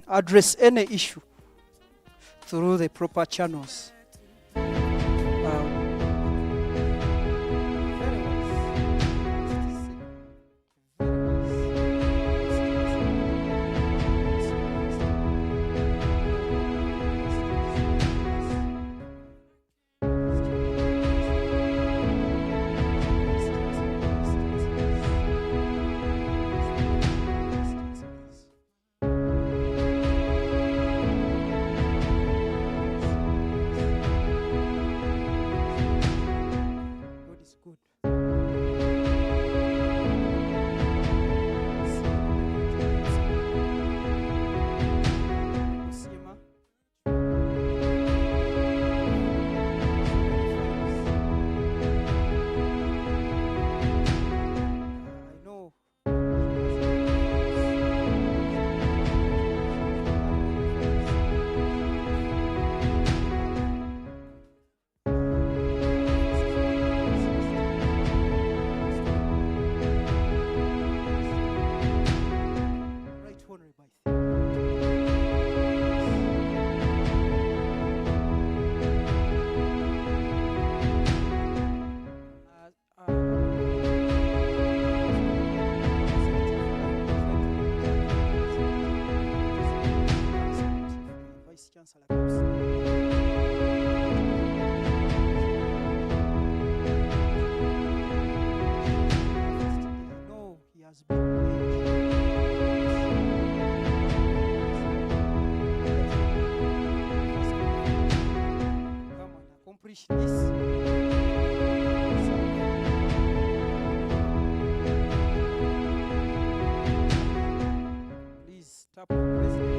address any issue through the proper channels. Please tap on the president.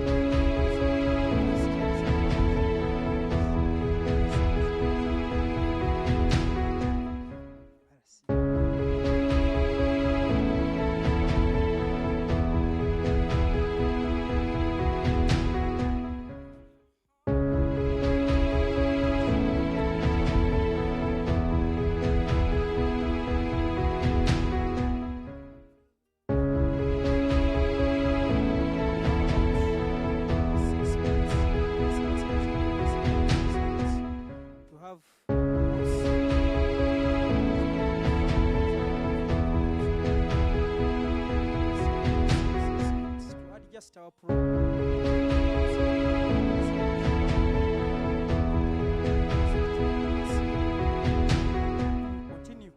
Our continue.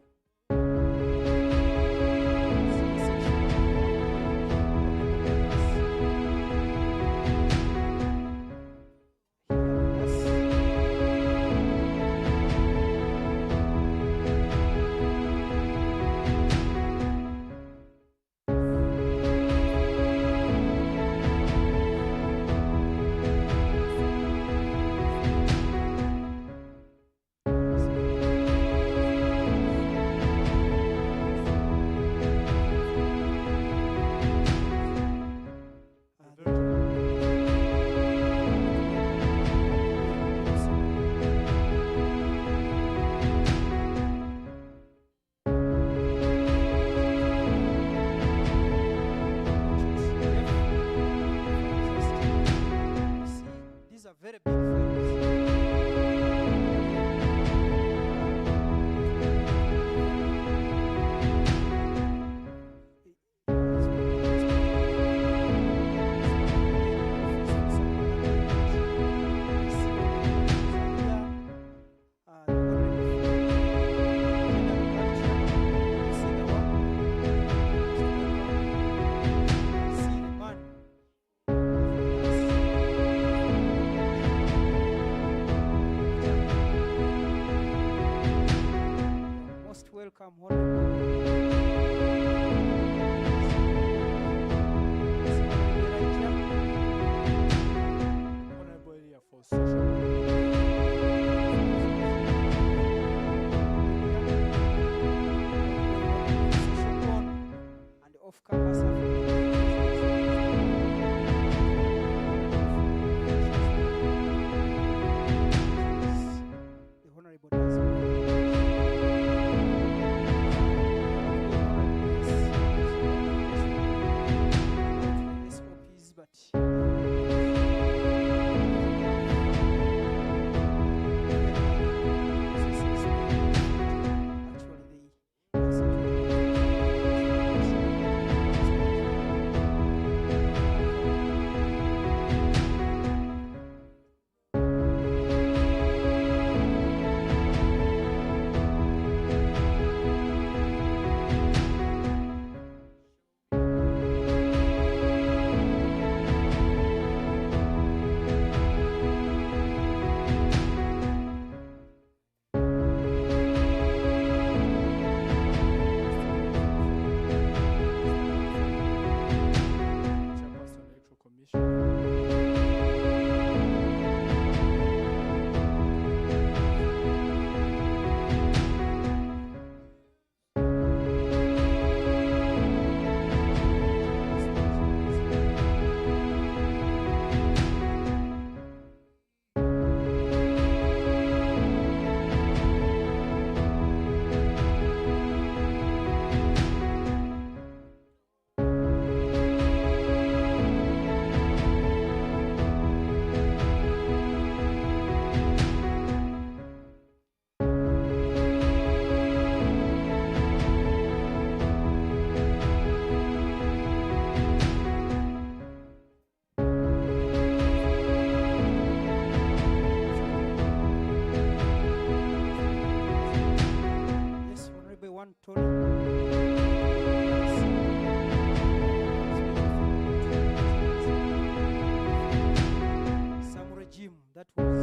that was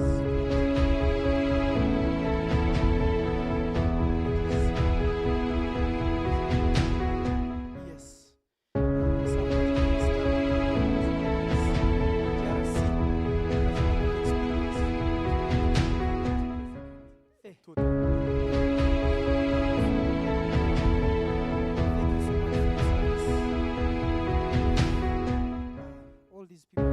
yes. Some GRC has a lot of experience. Hey. Thank you so much for your service. All these people.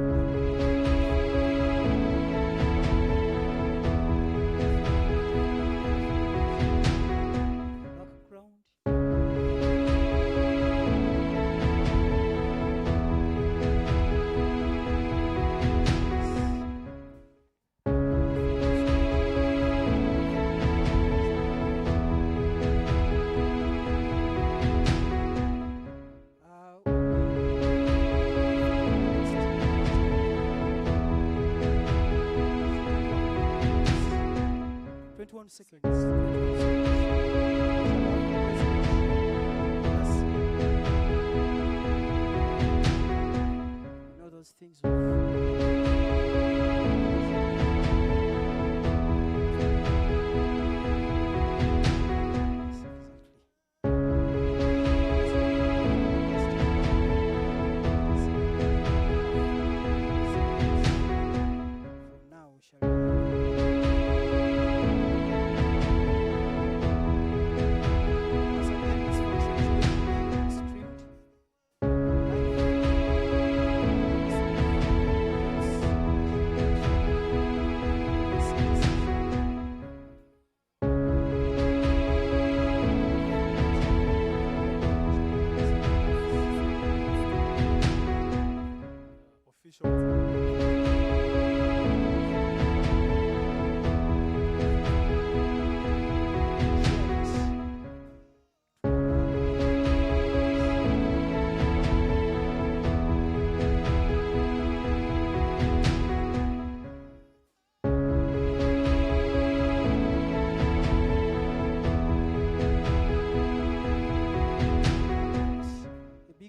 Seconds. You know those things. From now we shall.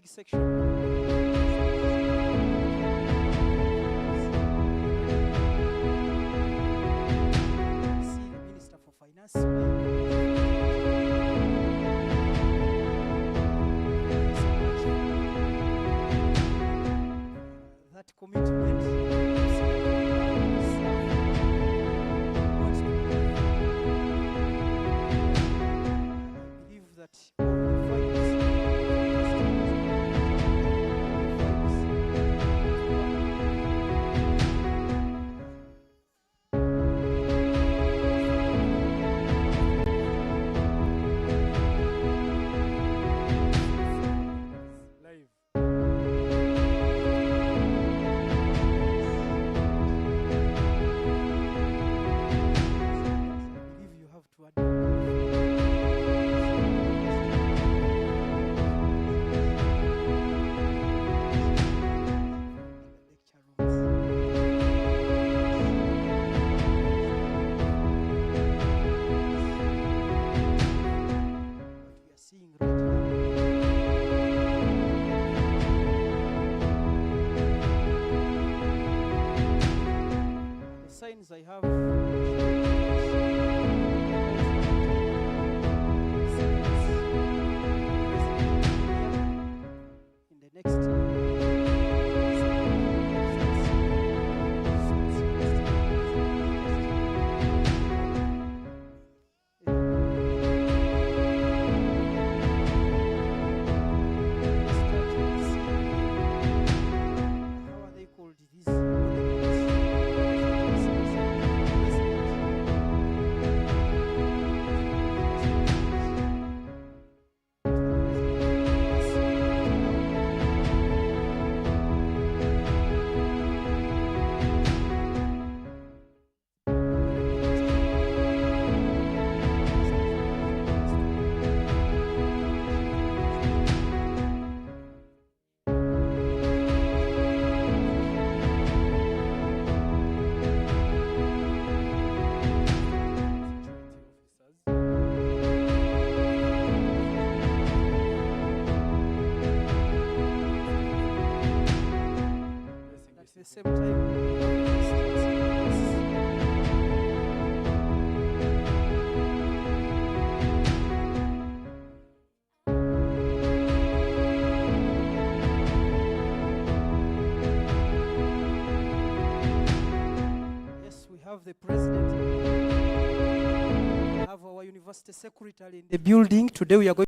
Section. See the Minister for Finance. That commitment. I believe that all the finance. Signs I have in the next how are they called these? At the same time, have the president. We have our university secretary in the building. Today we are going.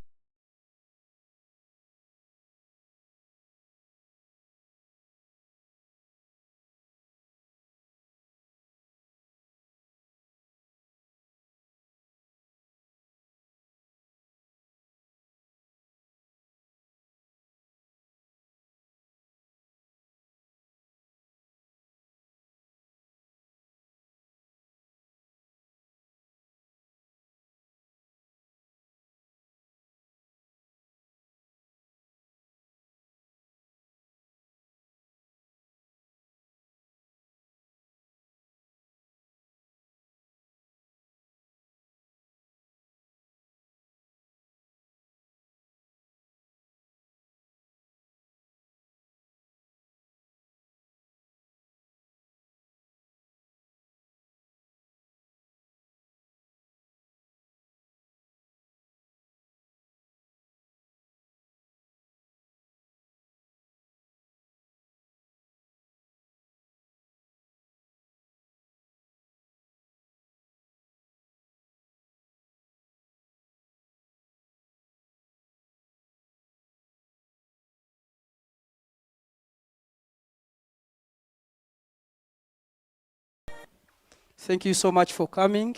Thank you so much for coming.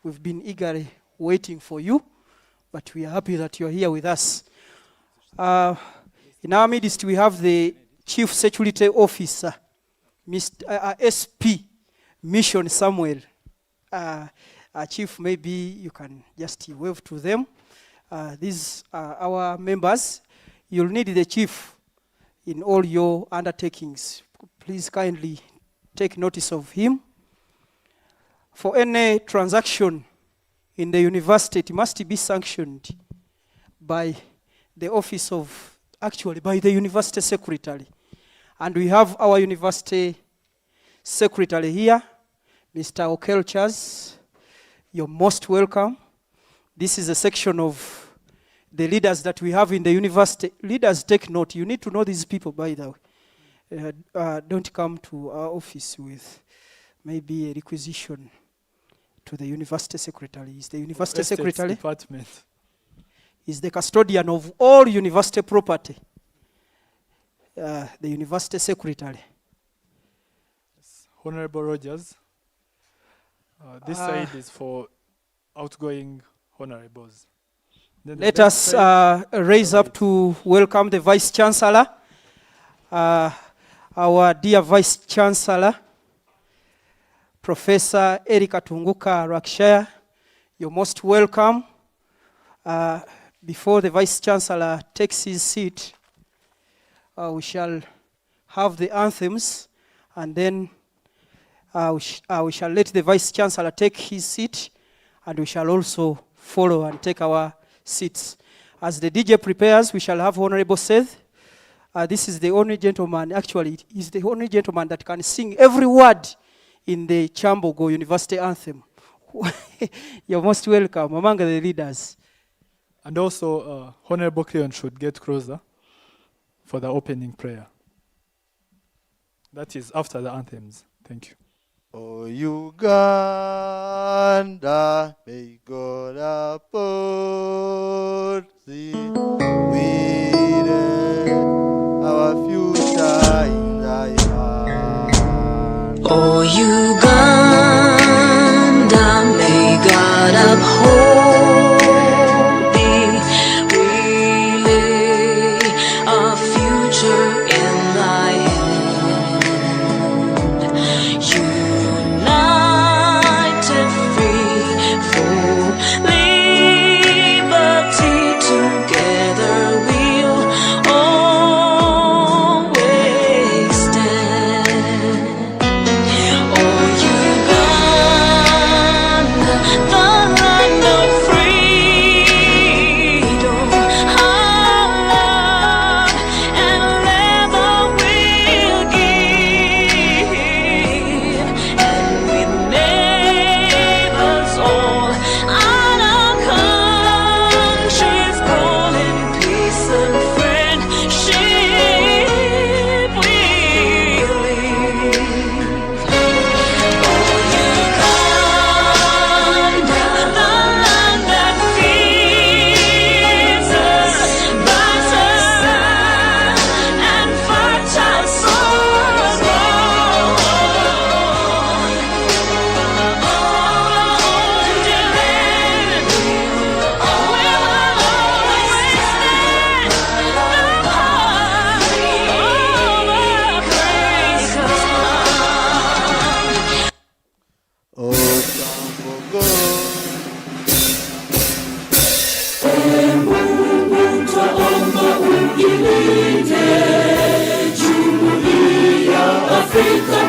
We've been eagerly waiting for you, but we are happy that you are here with us. In our midst, we have the Chief Security Officer, Mr. SP Mission Samuel. Chief, maybe you can just wave to them. These are our members. You'll need the chief in all your undertakings. Please kindly take notice of him. For any transaction in the university, it must be sanctioned by the office of, actually by the university secretary. And we have our university secretary here, Mr. Okelchas. You're most welcome. This is a section of the leaders that we have in the university. Leaders, take note. You need to know these people, by the way. Don't come to our office with maybe a requisition to the university secretary. Is the university secretary department is the custodian of all university property. The university secretary. Yes. Honorable Rogers. This side is for outgoing honorables. Then let us raise up to welcome the Vice Chancellor, our dear Vice Chancellor, Professor Erika Tunguka Rakshaya. You're most welcome. Before the Vice Chancellor takes his seat, we shall have the anthems, and then we shall let the Vice Chancellor take his seat, and we shall also follow and take our seats. As the DJ prepares, we shall have Honorable Seth. This is the only gentleman, actually, he's the only gentleman that can sing every word in the Kyambongo University anthem. You're most welcome among the leaders. And also, Honorable Cleon should get closer for the opening prayer. That is after the anthems. Thank you. Oh, Uganda, may God uphold thee. We lay our future in thy hand. Oh, Uganda, may God uphold thee. We lay our future in thy hand. United, free, for liberty, together we'll always stand. Oh, Uganda, the land of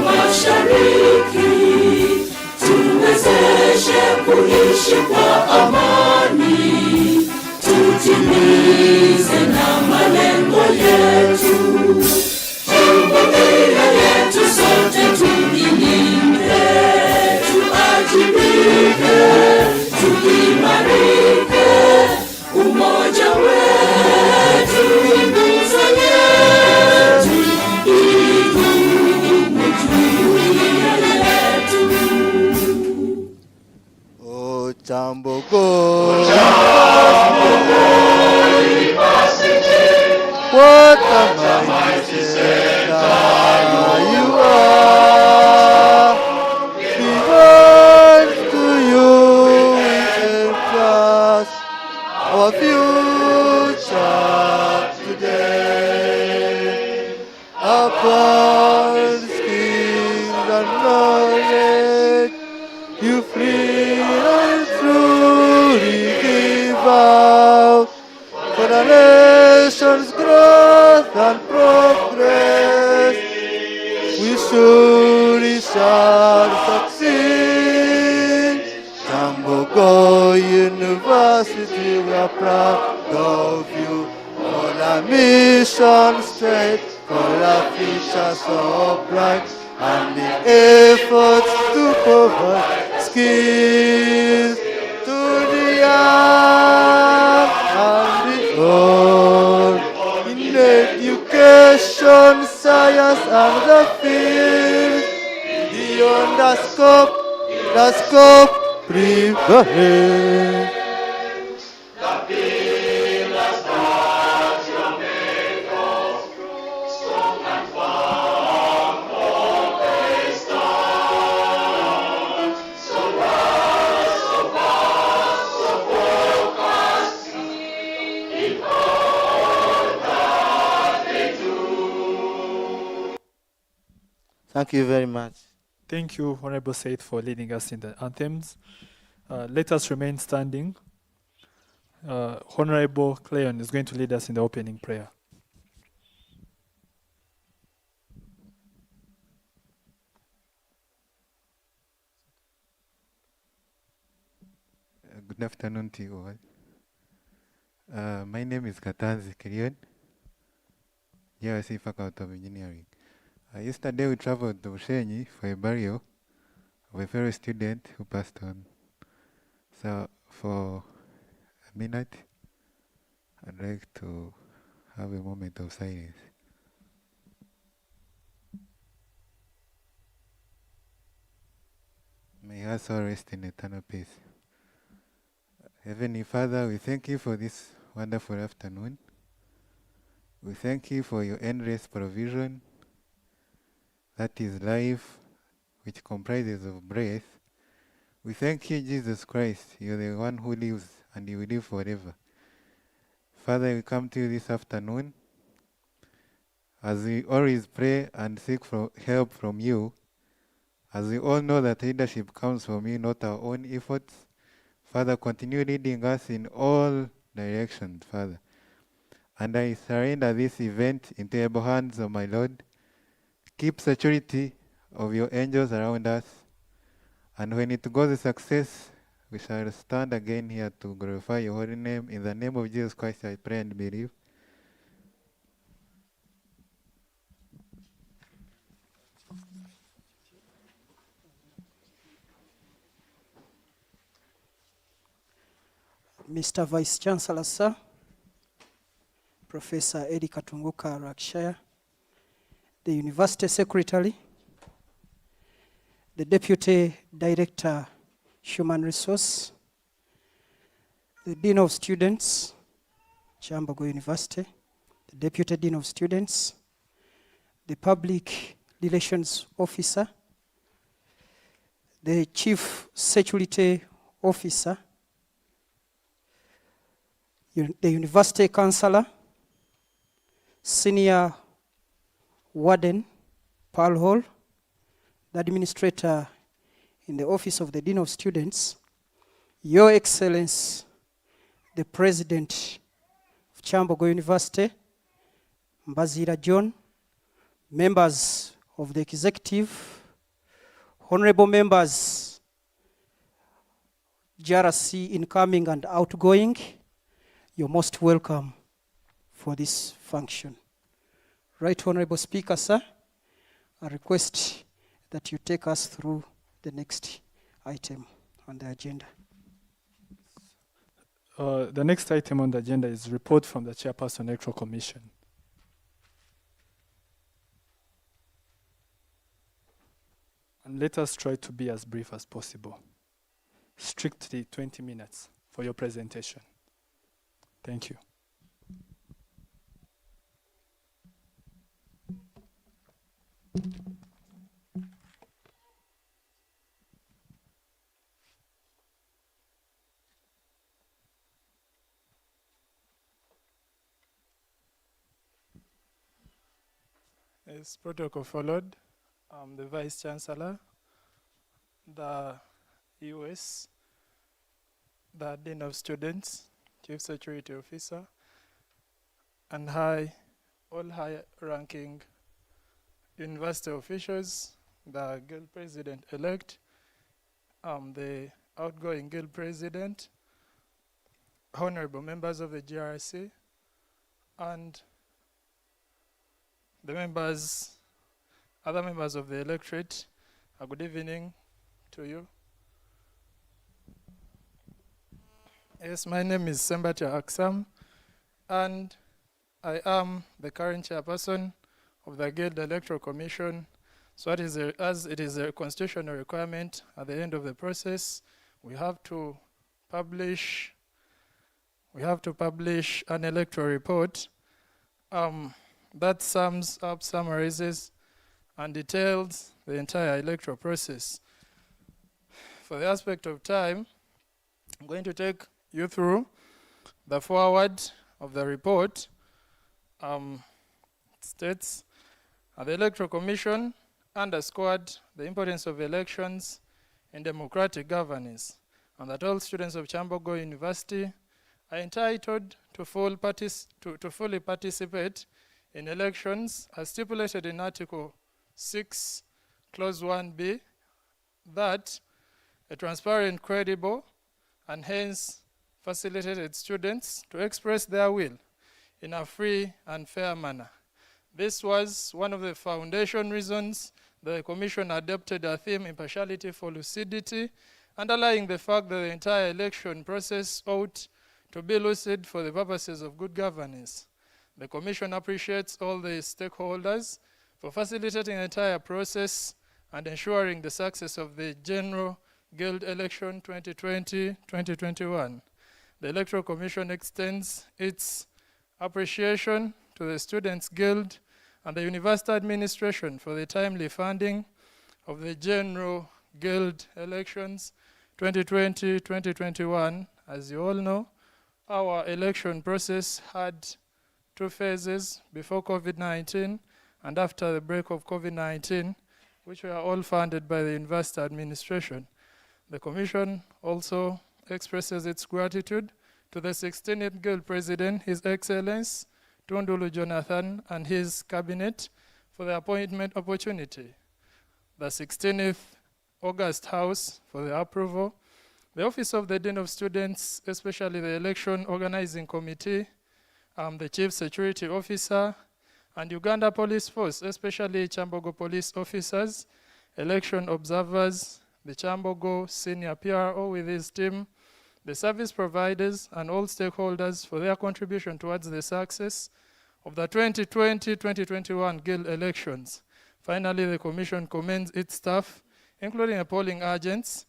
Mashariki, tuwezeshe kuishi kwa amani, tutimize na malengo yetu. Jumuiya yetu sote tuilinde, tuajibike, tuimarike, umoja wetu nguzo yetu, idumu jumuiya yetu. Oh, Kyambogo. What a mighty center you are. Behold to you we entrust our future today. Upon skills and knowledge you free and truly give out for the nation's growth and progress. We surely shall succeed. Kyambongo University, we are proud of you. For the mission straight, for the future so bright, and the efforts to provide skills to the young and the old in education, science, and the field beyond the scope prevails. Thank you very much. Thank you, Honorable Said, for leading us in the anthems. Let us remain standing. Honorable Cleon is going to lead us in the opening prayer. Good afternoon to you all. My name is Katanzi Kirion, GRC Faculty of Engineering. Yesterday we traveled to Bushenyi for a burial of a fellow student who passed on. So for a minute, I'd like to have a moment of silence. May her soul rest in eternal peace. Heavenly Father, we thank you for this wonderful afternoon. We thank you for your endless provision, that is life, which comprises of breath. We thank you, Jesus Christ. You're the one who lives, and you will live forever. Father, we come to you this afternoon as we always pray and seek for help from you, as we all know that leadership comes from you, not our own efforts. Father, continue leading us in all directions, Father. And I surrender this event into your hands, O my Lord. Keep security of your angels around us. And when it goes to success, we shall stand again here to glorify your holy name. In the name of Jesus Christ, I pray and believe. Mr. Vice Chancellor, sir, Professor Eddie Katunguka Rakshire, the University Secretary, the Deputy Director, Human Resource, the Dean of Students, Kyambongo University, the Deputy Dean of Students, the Public Relations Officer, the Chief Security Officer, the University Counselor, Senior Warden, Pearl Hall, the Administrator in the Office of the Dean of Students, Your Excellency, the President of Kyambongo University, Mbazira John, members of the executive, honorable members, GRC incoming and outgoing, you're most welcome for this function. Right, Honorable Speaker, sir, I request that you take us through the next item on the agenda. The next item on the agenda is report from the Chairperson Electoral Commission. And let us try to be as brief as possible. Strictly 20 minutes for your presentation. Thank you. As protocol followed, the Vice Chancellor, the EOS, the Dean of Students, Chief Security Officer, and all high-ranking university officials, the Guild President-elect, the outgoing Guild President, honorable members of the GRC, and the other members of the electorate, a good evening to you. Yes, my name is Sembatia Aksam, and I am the current chairperson of the Guild Electoral Commission. So as it is a constitutional requirement at the end of the process, we have to publish an electoral report that sums up, summarizes, and details the entire electoral process. For the aspect of time, I'm going to take you through the foreword of the report. It states, the Electoral Commission underscored the importance of elections in democratic governance, and that all students of Kyambongo University are entitled to fully participate in elections as stipulated in Article 6, Clause 1b, that a transparent, credible, and hence facilitated students to express their will in a free and fair manner. This was one of the foundation reasons the Commission adopted a theme, impartiality for lucidity, underlying the fact that the entire election process ought to be lucid for the purposes of good governance. The Commission appreciates all the stakeholders for facilitating the entire process and ensuring the success of the General Guild Election 2020-2021. The Electoral Commission extends its appreciation to the Students' Guild and the University Administration for the timely funding of the General Guild Elections 2020-2021. As you all know, our election process had two phases, before COVID-19 and after the break of COVID-19, which were all funded by the University Administration. The Commission also expresses its gratitude to the 16th Guild President, His Excellency Tundulu Jonathan, and his cabinet for the appointment opportunity. The 16th August House for the approval, the Office of the Dean of Students, especially the Election Organizing Committee, the Chief Security Officer, and Uganda Police Force, especially Kyambogo police officers, election observers, the Kyambogo senior PRO with his team, the service providers, and all stakeholders for their contribution towards the success of the 2020-2021 Guild elections. Finally, the Commission commends its staff, including the polling agents,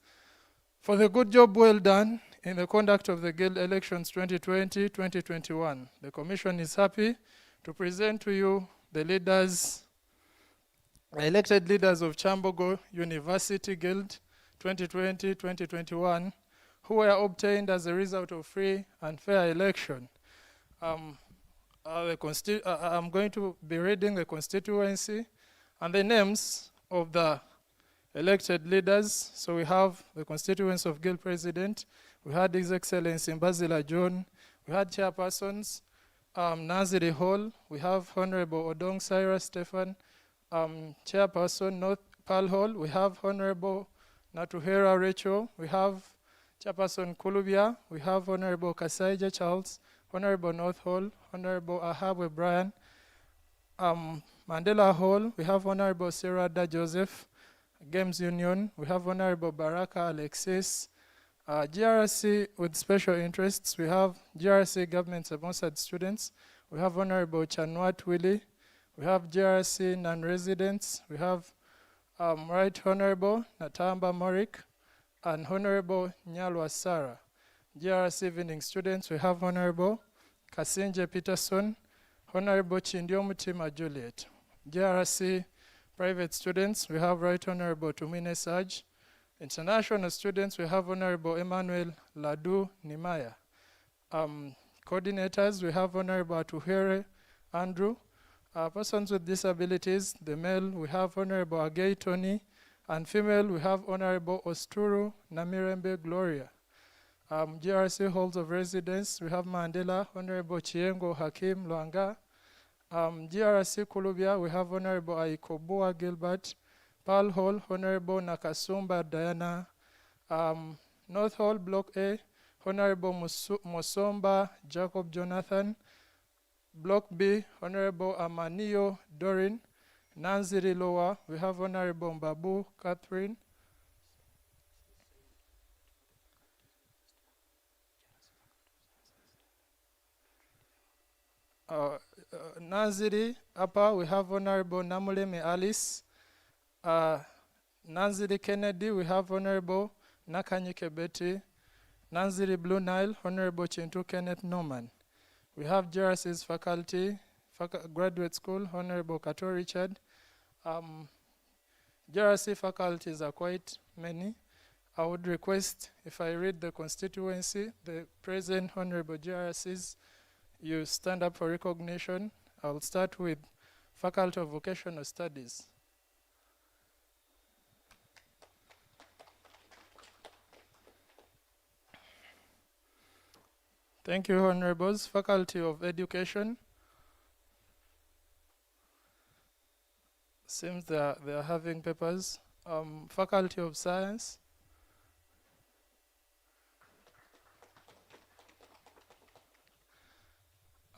for the good job well done in the conduct of the Guild elections 2020-2021. The Commission is happy to present to you the elected leaders of Kyambongo University Guild 2020-2021, who were obtained as a result of free and fair election. I'm going to be reading the constituency and the names of the elected leaders. So we have the constituency of Guild President, we had His Excellency Mbazila John, we had chairpersons, Naziri Hall, we have Honorable Odong Cyrus Stephen, Chairperson, North Pearl Hall, we have Honorable Natuhera Rachel, we have Chairperson Kulubia, we have Honorable Kasaija Charles, Honorable North Hall, Honorable Ahabwe Brian, Mandela Hall, we have Honorable Sarah Da Joseph, Games Union, we have Honorable Baraka Alexis, GRC with special interests, we have GRC government-sponsored students, we have Honorable Chanwat Willie, we have GRC non-residents, we have Right Honorable Natamba Morik, and Honorable Nyalwa Sarah. GRC evening students, we have Honorable Kasinje Peterson, Honorable Chindiomutima Juliet. GRC private students, we have Right Honorable Tumine Saj. International students, we have Honorable Emmanuel Ladu Nimaya. Coordinators, we have Honorable Atuhere Andrew. Persons with disabilities, the male, we have Honorable Agay Tony, and female, we have Honorable Osturu Namirembe Gloria. GRC halls of residence, we have Mandela, Honorable Chiengo Hakim Luanga. GRC Kulubia, we have Honorable Aikobua Gilbert. Pearl Hall, Honorable Nakasumba Diana. North Hall, Block A, Honorable Mosomba Jacob Jonathan. Block B, Honorable Amanio Dorin. Nanziri Lower, we have Honorable Mbabu Catherine. Nanziri Upper, we have Honorable Namuleme Alice. Nanziri Kennedy, we have Honorable Nakanyike Betty. Nanziri Blue Nile, Honorable Chintu Kenneth Norman. We have GRC's faculty, graduate school, Honorable Kato Richard. GRC faculties are quite many. I would request, if I read the constituency, the present Honorable GRCs, you stand up for recognition. I'll start with Faculty of Vocational Studies. Thank you, Honorables. Faculty of Education. Seems they are having papers. Faculty of Science.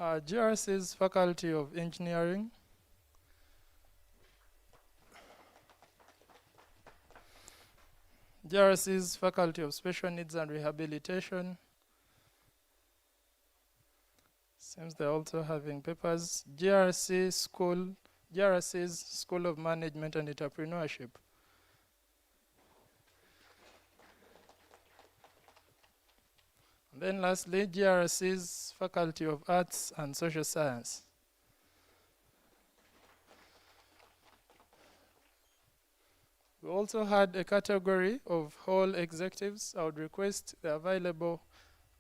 GRC's Faculty of Engineering. GRC's Faculty of Special Needs and Rehabilitation. Seems they're also having papers. GRC's School of Management and Entrepreneurship. And then lastly, GRC's Faculty of Arts and Social Science. We also had a category of hall executives. I would request the available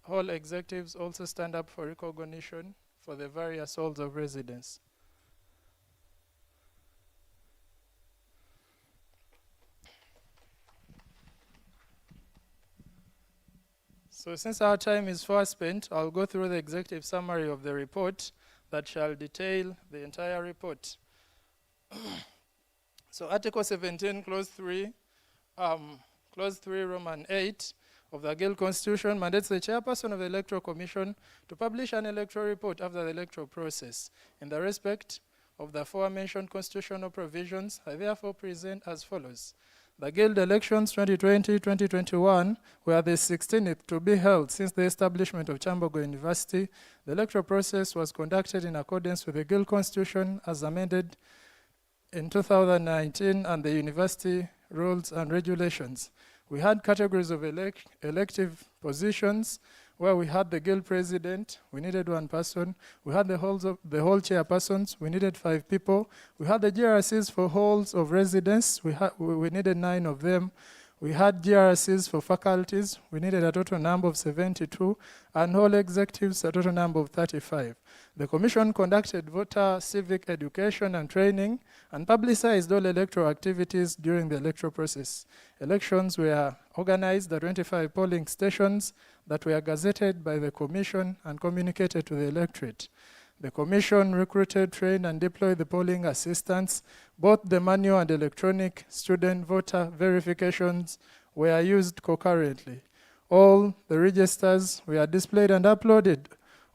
hall executives also stand up for recognition for the various halls of residence. So since our time is far spent, I'll go through the executive summary of the report that shall detail the entire report. So Article 17, Clause 3, Roman 8, of the Guild Constitution mandates the chairperson of the Electoral Commission to publish an electoral report after the electoral process. In the respect of the aforementioned constitutional provisions, I therefore present as follows. The Guild elections 2020-2021 were the 16th to be held since the establishment of Kyambongo University. The electoral process was conducted in accordance with the Guild Constitution as amended in 2019 and the university rules and regulations. We had categories of elective positions where we had the guild president, we needed one person. We had the whole chairpersons, we needed 5 people. We had the GRCs for halls of residence, we needed 9 of them. We had GRCs for faculties, we needed a total number of 72, and hall executives a total number of 35. The Commission conducted voter civic education and training and publicized all electoral activities during the electoral process. Elections were organized at 25 polling stations that were gazetted by the Commission and communicated to the electorate. The Commission recruited, trained, and deployed the polling assistants. Both the manual and electronic student voter verifications were used concurrently. All the registers were displayed and uploaded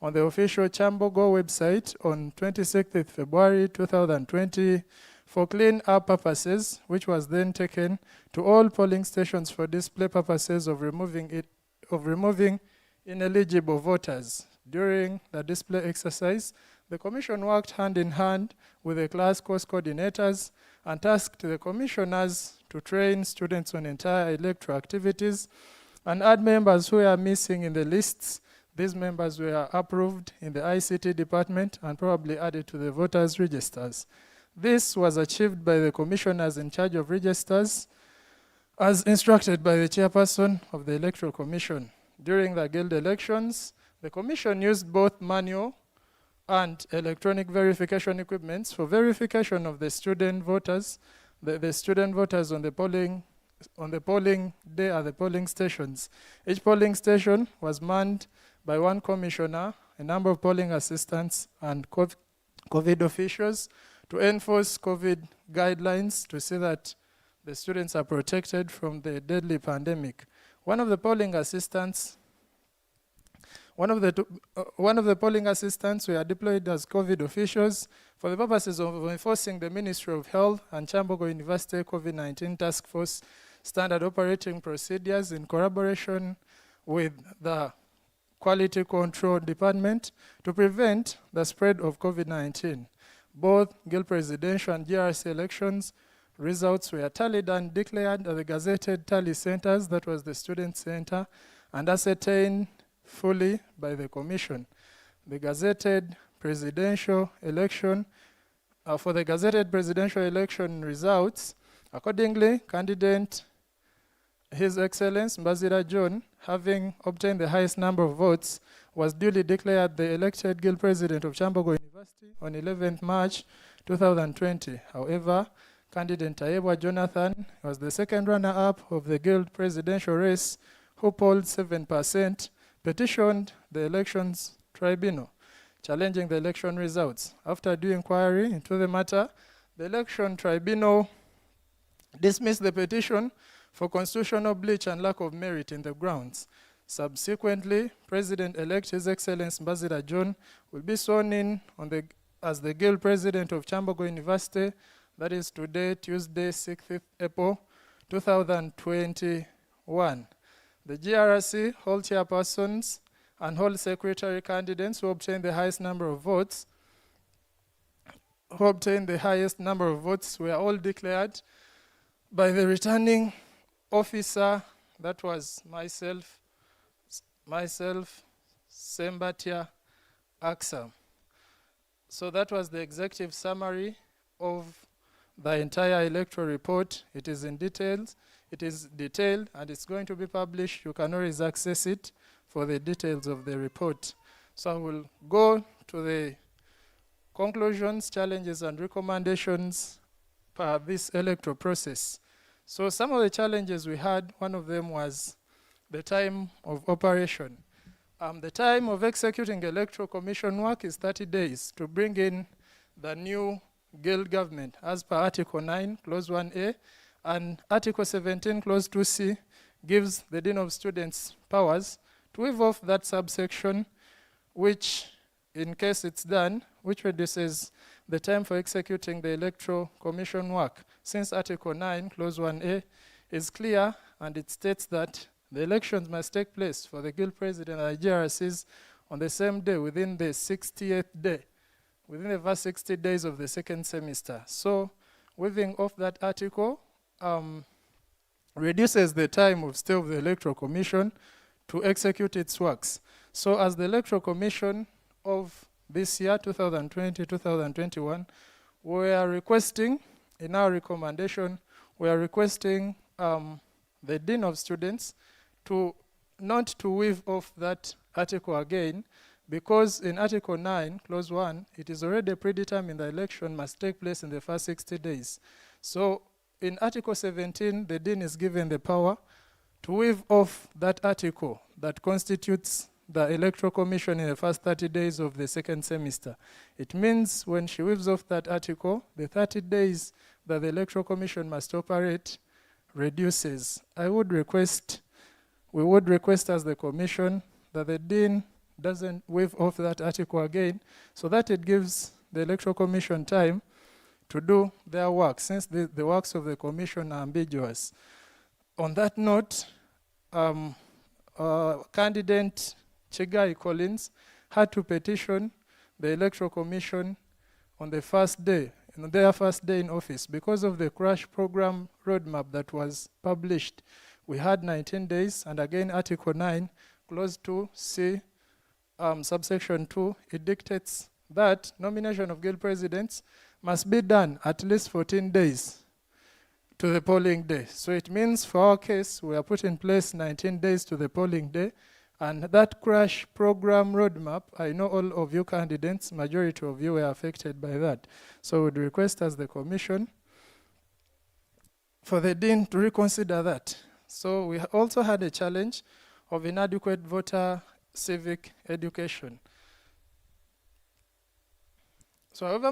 on the official Kyambogo website on 26th February 2020 for clean-up purposes, which was then taken to all polling stations for display purposes of removing ineligible voters. During the display exercise, the Commission worked hand in hand with the class course coordinators and tasked the commissioners to train students on entire electoral activities and add members who were missing in the lists. These members were approved in the ICT department and probably added to the voters' registers. This was achieved by the commissioners in charge of registers as instructed by the chairperson of the Electoral Commission. During the guild elections, the Commission used both manual and electronic verification equipments for verification of the student voters, the student voters on the polling day at the polling stations. Each polling station was manned by one commissioner, a number of polling assistants, and COVID officials to enforce COVID guidelines to see that the students are protected from the deadly pandemic. One of the polling assistants were deployed as COVID officials for the purposes of enforcing the Ministry of Health and Kyambongo University COVID-19 Task Force standard operating procedures in collaboration with the Quality Control Department to prevent the spread of COVID-19. Both Guild Presidential and GRC elections results were tallied and declared at the gazetted tally centers, that was the student center, and ascertained fully by the Commission. The gazetted presidential election, for the gazetted presidential election results, accordingly, candidate His Excellency Mbazira John, having obtained the highest number of votes, was duly declared the elected Guild President of Kyambongo University on 11th March 2020. However, candidate Tayebwa Jonathan was the second runner-up of the Guild presidential race, who polled 7%, petitioned the elections tribunal, challenging the election results. After due inquiry into the matter, the election tribunal dismissed the petition for constitutional breach and lack of merit in the grounds. Subsequently, President-elect His Excellency Mbazira John will be sworn in as the Guild President of Kyambongo University. That is today, Tuesday, 6th April 2021. The GRC, whole chairpersons, and whole secretary candidates who obtained the highest number of votes, were all declared by the returning officer, that was myself, Sembatia Aksam. So that was the executive summary of the entire electoral report. It is in details. It is detailed and it's going to be published. You can always access it for the details of the report. So I will go to the conclusions, challenges, and recommendations per this electoral process. So some of the challenges we had, one of them was the time of operation. The time of executing electoral commission work is 30 days to bring in the new guild government as per Article 9, Clause 1A, and Article 17, Clause 2C gives the Dean of Students powers to waive off that subsection, which, in case it's done, which reduces the time for executing the electoral commission work. Since Article 9, Clause 1A is clear and it states that the elections must take place for the guild president and the GRCs on the same day within the 68th day, within the first 60 days of the second semester. So waiving off that article reduces the time of stay of the Electoral Commission to execute its works. So as the Electoral Commission of this year, 2020-2021, we are requesting, in our recommendation, we are requesting the Dean of Students not to waive off that article again, because in Article 9, Clause 1, it is already predetermined the election must take place in the first 60 days. So in Article 17, the Dean is given the power to waive off that article that constitutes the Electoral Commission in the first 30 days of the second semester. It means when she whips off that article, the 30 days that the Electoral Commission must operate reduces. We would request as the Commission that the Dean doesn't waive off that article again, so that it gives the Electoral Commission time to do their work, since the works of the Commission are ambiguous. On that note, candidate Chegai Collins had to petition the Electoral Commission on the first day, their first day in office, because of the crash program roadmap that was published. We had 19 days, and again Article 9, Clause 2C, subsection 2, it dictates that nomination of guild presidents must be done at least 14 days to the polling day. So it means for our case, we are put in place 19 days to the polling day, and that crash program roadmap, I know all of you candidates, majority of you were affected by that. So we'd request as the Commission for the Dean to reconsider that. So we also had a challenge of inadequate voter civic education. So however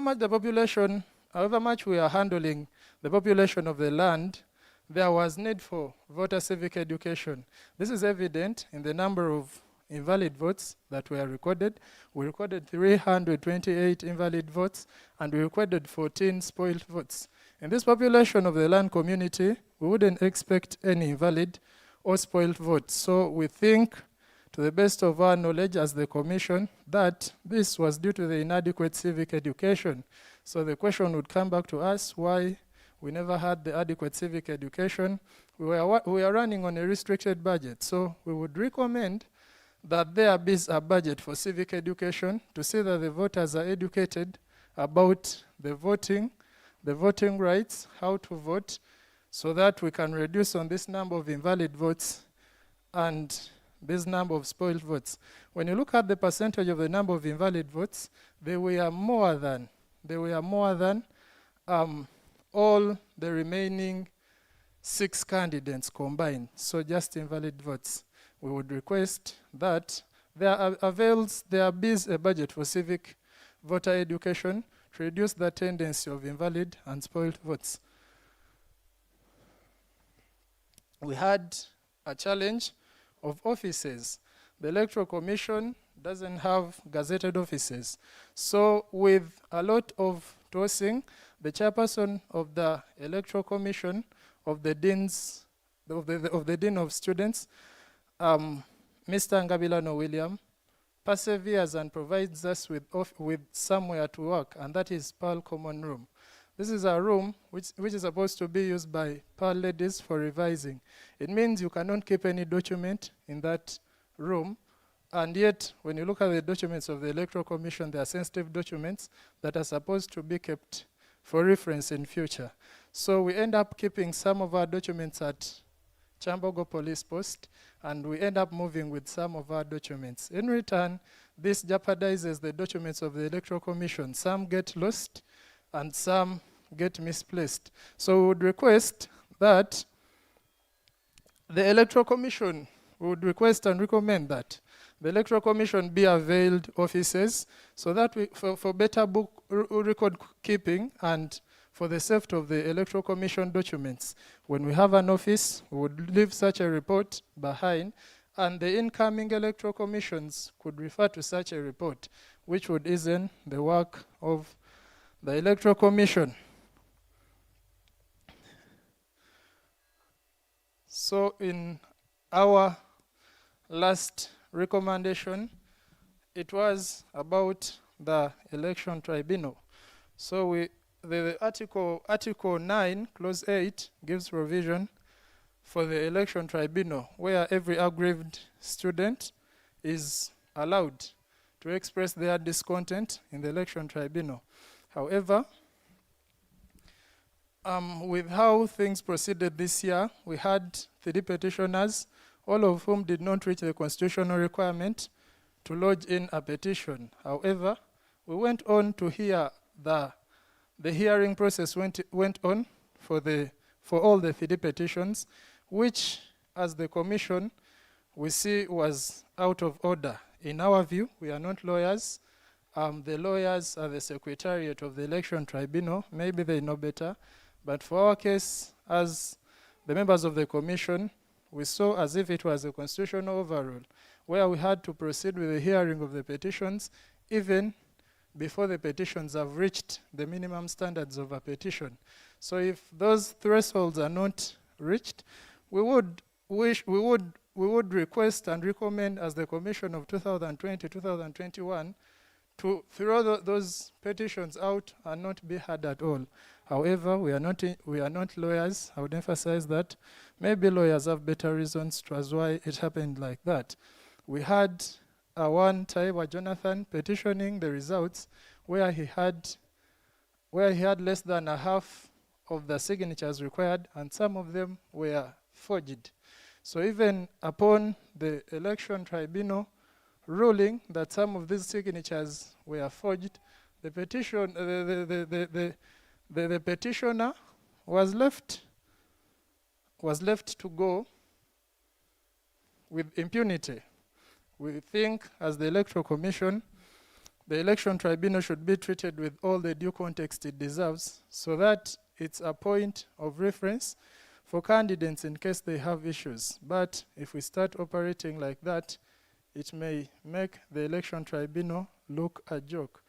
much we are handling the population of the land, there was need for voter civic education. This is evident in the number of invalid votes that were recorded. We recorded 328 invalid votes, and we recorded 14 spoiled votes. In this population of the land community, we wouldn't expect any invalid or spoiled votes. So we think, to the best of our knowledge as the Commission, that this was due to the inadequate civic education. So the question would come back to us, why we never had the adequate civic education. We are running on a restricted budget, so we would recommend that there be a budget for civic education to see that the voters are educated about the voting rights, how to vote, so that we can reduce on this number of invalid votes and this number of spoiled votes. When you look at the percentage of the number of invalid votes, they were more than all the remaining 6 candidates combined. So just invalid votes. We would request that there be a budget for civic voter education to reduce the tendency of invalid and spoiled votes. We had a challenge of offices. The Electoral Commission doesn't have gazetted offices. So with a lot of tossing, the chairperson of the Electoral Commission, of the Dean of Students, Mr. Ngabilano William, perseveres and provides us with somewhere to work, and that is Pearl Common Room. This is a room which is supposed to be used by Pearl ladies for revising. It means you cannot keep any document in that room, and yet when you look at the documents of the Electoral Commission, they are sensitive documents that are supposed to be kept for reference in future. So we end up keeping some of our documents at Kyambogo Police Post, and we end up moving with some of our documents. In return, this jeopardizes the documents of the Electoral Commission. Some get lost and some get misplaced. So we would request that the Electoral Commission, we would request and recommend that the Electoral Commission be availed offices so that for better book record keeping and for the safety of the Electoral Commission documents. When we have an office, we would leave such a report behind, and the incoming Electoral Commissions could refer to such a report, which would ease the work of the Electoral Commission. So in our last recommendation, it was about the election tribunal. So the Article 9, Clause 8, gives provision for the election tribunal, where every aggrieved student is allowed to express their discontent in the election tribunal. However, with how things proceeded this year, we had 3 petitioners, all of whom did not reach the constitutional requirement to lodge in a petition. However, we went on to hear the hearing process went on for all the 3 petitions, which, as the Commission, we see was out of order. In our view, we are not lawyers. The lawyers are the Secretariat of the Election Tribunal. Maybe they know better. But for our case, as the members of the Commission, we saw as if it was a constitutional overrule, where we had to proceed with the hearing of the petitions, even before the petitions have reached the minimum standards of a petition. So if those thresholds are not reached, we would request and recommend as the Commission of 2020-2021 to throw those petitions out and not be heard at all. However, we are not lawyers. I would emphasize that. Maybe lawyers have better reasons to as why it happened like that. We had one Taiwa Jonathan petitioning the results where he had less than a half of the signatures required, and some of them were forged. So even upon the election tribunal ruling that some of these signatures were forged, the petitioner was left to go with impunity. We think, as the Electoral Commission, the election tribunal should be treated with all the due context it deserves, so that it's a point of reference for candidates in case they have issues. But if we start operating like that, it may make the election tribunal look a joke.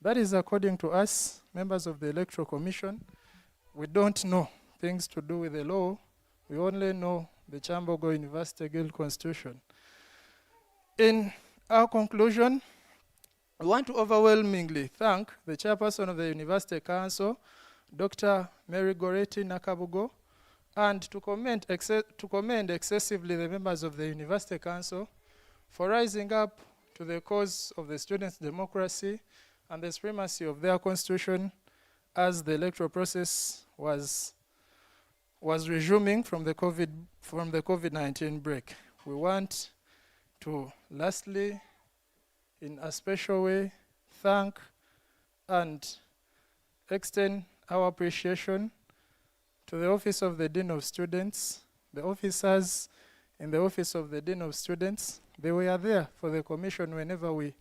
That is according to us, members of the Electoral Commission. We don't know things to do with the law. We only know the Kyambongo University Guild Constitution. In our conclusion, we want to overwhelmingly thank the Chairperson of the University Council, Dr. Mary Goretti Nakabugo, and to commend excessively the members of the University Council for rising up to the cause of the students' democracy and the supremacy of their constitution as the electoral process was resuming from the COVID-19 break. We want to lastly, in a special way, thank and extend our appreciation to the Office of the Dean of Students, the officers in the Office of the Dean of Students. They were there for the Commission whenever we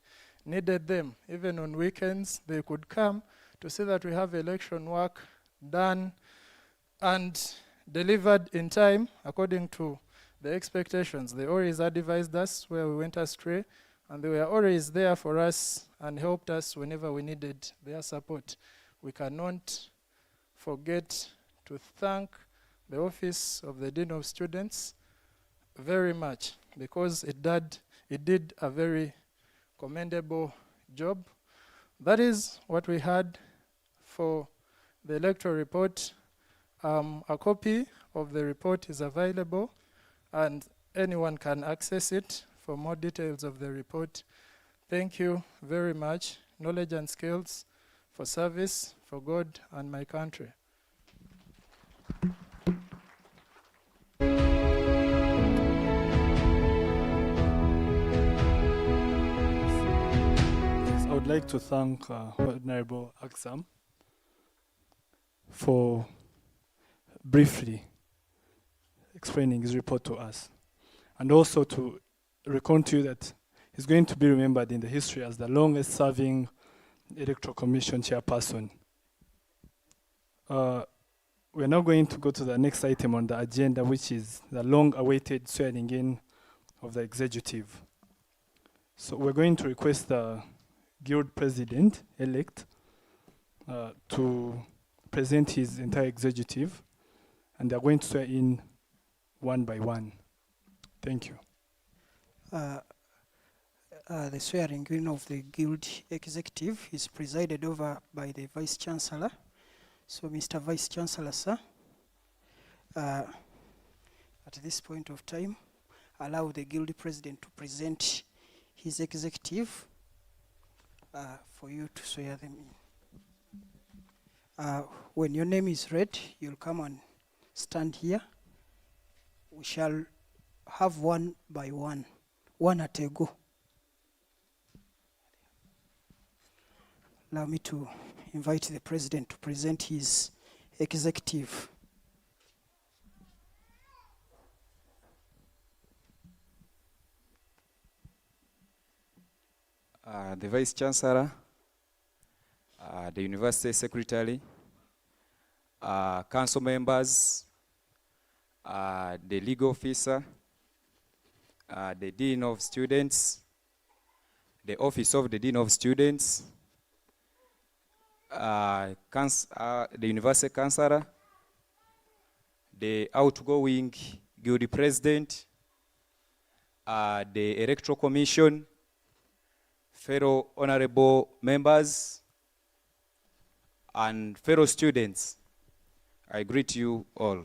needed them. Even on weekends, they could come to see that we have election work done and delivered in time according to the expectations. They always advised us where we went astray, and they were always there for us and helped us whenever we needed their support. We cannot forget to thank the Office of the Dean of Students very much, because it did a very commendable job. That is what we had for the electoral report. A copy of the report is available, and anyone can access it for more details of the report. Thank you very much. Knowledge and skills for service for God and my country. I would like to thank Honorable Aksam for briefly explaining his report to us, and also to recount to you that he's going to be remembered in the history as the longest serving Electoral Commission chairperson. We're now going to go to the next item on the agenda, which is the long-awaited swearing in of the executive. So we're going to request the Guild President-elect to present his entire executive, and they're going to swear in one by one. Thank you. The swearing in of the Guild Executive is presided over by the Vice Chancellor. So, Mr. Vice Chancellor, sir, at this point of time, allow the Guild President to present his executive for you to swear them in. When your name is read, you'll come and stand here. We shall have one by one, one at a go. Allow me to invite the President to present his executive. the Vice Chancellor, the University Secretary, council members, the legal officer, the Dean of Students, the Office of the Dean of Students, the University Councillor, the outgoing Guild President, the Electoral Commission, fellow honorable members, and fellow students, I greet you all.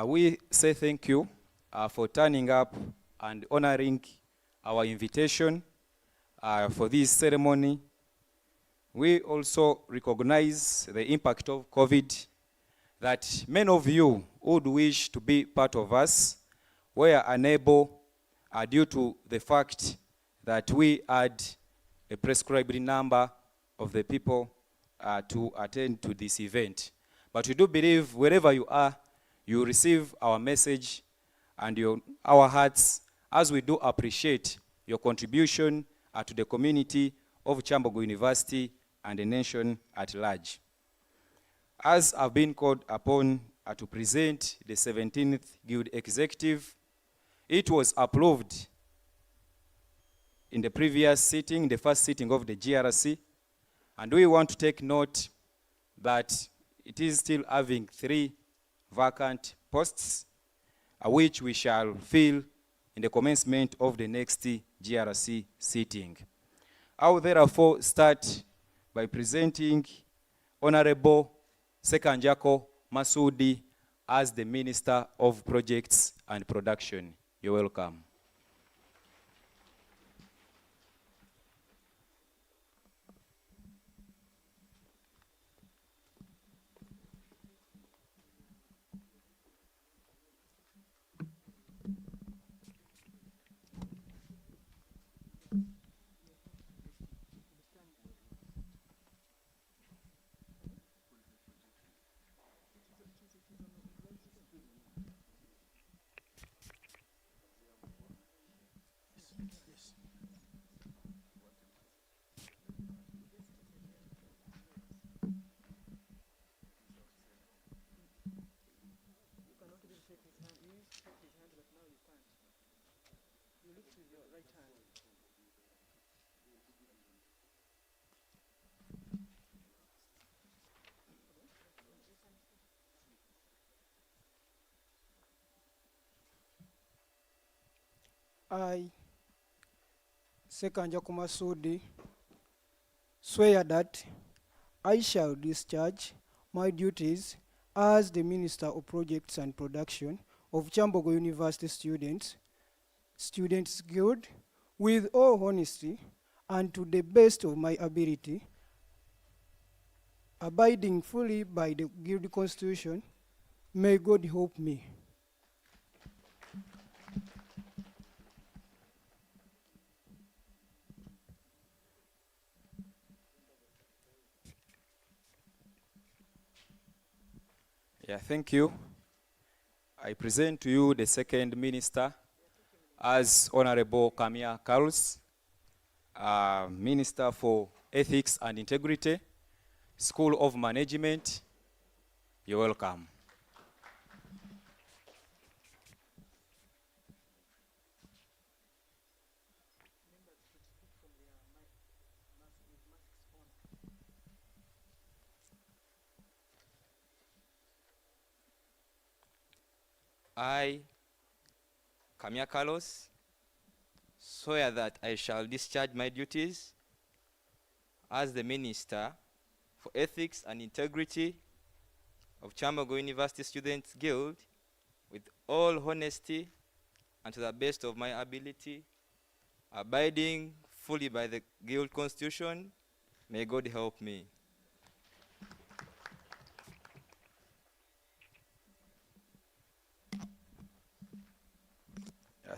We say thank you for turning up and honoring our invitation for this ceremony. We also recognize the impact of COVID, that many of you would wish to be part of us were unable due to the fact that we had a prescribed number of the people to attend to this event. But we do believe wherever you are, you receive our message and our hearts, as we do appreciate your contribution to the community of Kyambongo University and the nation at large. As I've been called upon to present the 17th Guild Executive, it was approved in the previous sitting, the first sitting of the GRC, and we want to take note that it is still having 3 vacant posts, which we shall fill in the commencement of the next GRC sitting. I will therefore start by presenting Honorable Sekanjako Masudi as the Minister of Projects and Production. You're welcome. I, Sekanjako Masudi, swear that I shall discharge my duties as the Minister of Projects and Production of Kyambongo University Students Guild with all honesty and to the best of my ability, abiding fully by the Guild Constitution. May God help me. Yeah, thank you. I present to you the second minister as Honorable Kamia Carlos, Minister for Ethics and Integrity, School of Management. You're welcome. I, Kamia Carlos, swear that I shall discharge my duties as the Minister for Ethics and Integrity of Kyambongo University Students Guild with all honesty and to the best of my ability, abiding fully by the Guild Constitution. May God help me.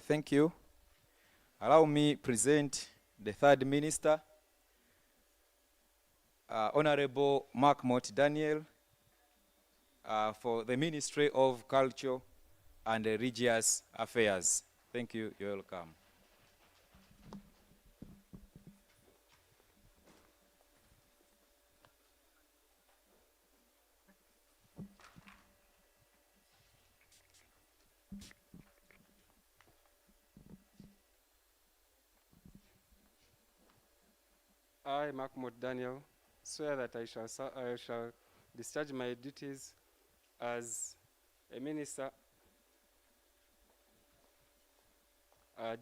Thank you. Allow me present the third minister, Honorable Mark Mott Daniel, for the Ministry of Culture and Religious Affairs. Thank you. You're welcome. I, Mahmoud Daniel, swear that I shall discharge my duties as a minister,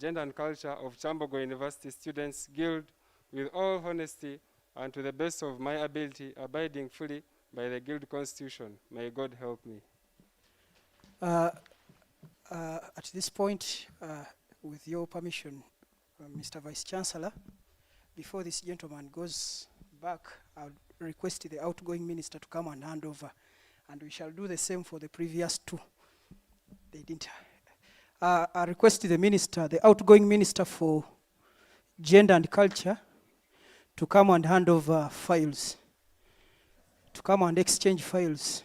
Gender and Culture of Kyambongo University Students Guild with all honesty and to the best of my ability, abiding fully by the Guild Constitution. May God help me. At this point, with your permission, Mr. Vice Chancellor, before this gentleman goes back, I'll request the outgoing minister to come and hand over, and we shall do the same for the previous two. They didn't. I request the minister, the outgoing minister for Gender and Culture, to come and hand over files, to come and exchange files.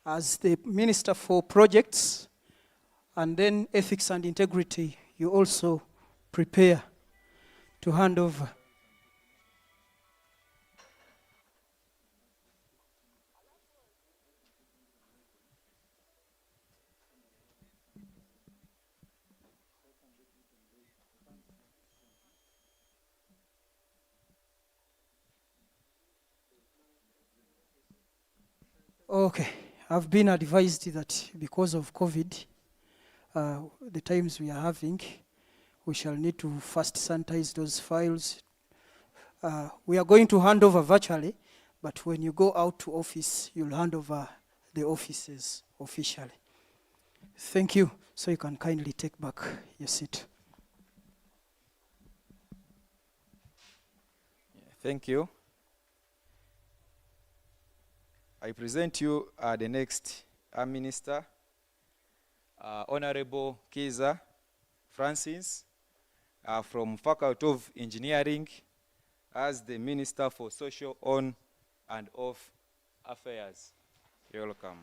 As the Minister for Projects and then Ethics and Integrity, you also prepare to hand over. Okay. I've been advised that because of COVID, the times we are having, we shall need to first sanitize those files. We are going to hand over virtually, but when you go out to office, you'll hand over the offices officially. Thank you. So you can kindly take back your seat. Thank you. I present you the next Minister, Honorable Kiza Francis, from Faculty of Engineering, as the Minister for Social On and Off Affairs. You're welcome.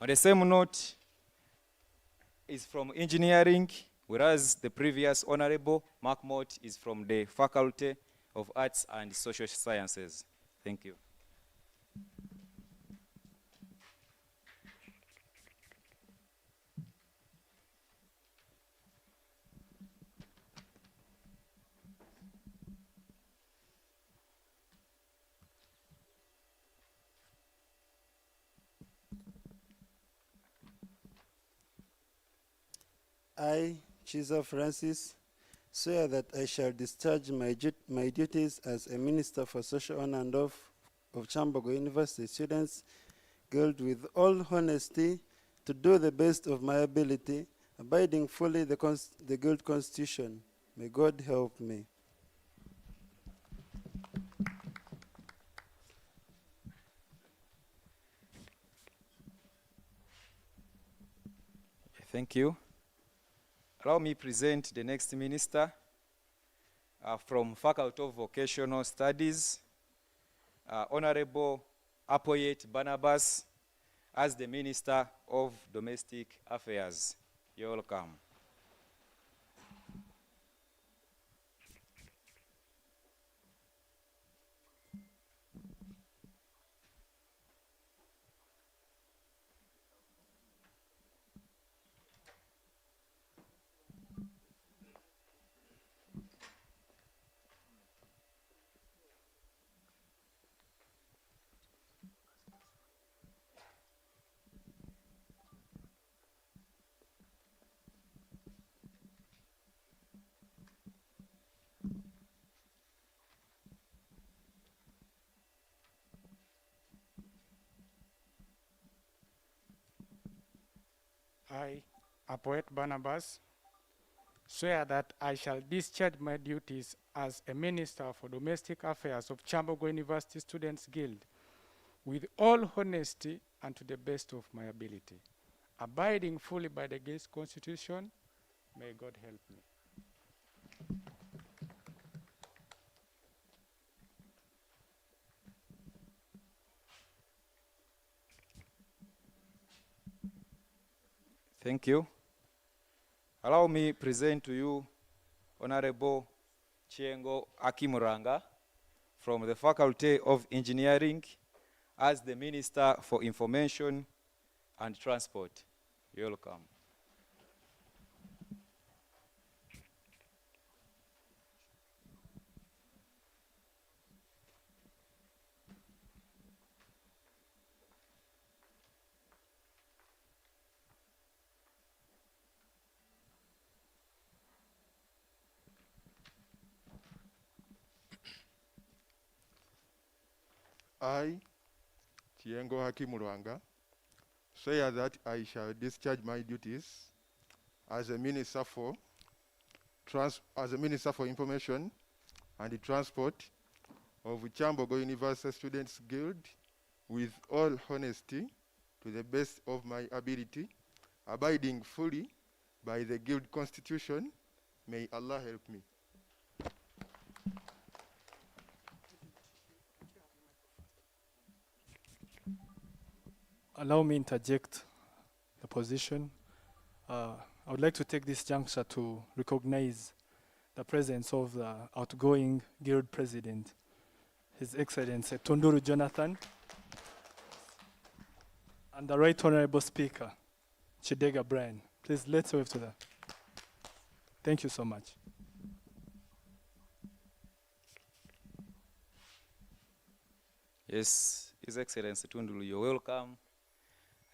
On the same note, is from Engineering, whereas the previous Honorable Mahmoud is from the Faculty of Arts and Social Sciences. Thank you. I, Chiza Francis, swear that I shall discharge my duties as a Minister for Social On and Off of Kyambongo University Students Guild with all honesty, to do the best of my ability, abiding fully the Guild Constitution. May God help me. Thank you. Allow me present the next minister from Faculty of Vocational Studies, Honorable Apoyet Barnabas, as the Minister of Domestic Affairs. You're welcome. I, Apoet Barnabas, swear that I shall discharge my duties as a Minister for Domestic Affairs of Kyambongo University Students Guild with all honesty and to the best of my ability, abiding fully by the Guild's Constitution. May God help me. Thank you. Allow me present to you Honorable Chiengo Akimuranga from the Faculty of Engineering as the Minister for Information and Transport. You're welcome. I, Tiengo Hakimurwanga, swear that I shall discharge my duties as a Minister for Information and Transport of Kyambongo University Students Guild with all honesty, to the best of my ability, abiding fully by the Guild Constitution. May Allah help me. Allow me interject the position. I would like to take this juncture to recognize the presence of the outgoing Guild President, His Excellency Tunduru Jonathan, and the Right Honorable Speaker, Chidega Brian. Please, let's wave to them. Thank you so much. Yes, His Excellency Tunduru, you're welcome.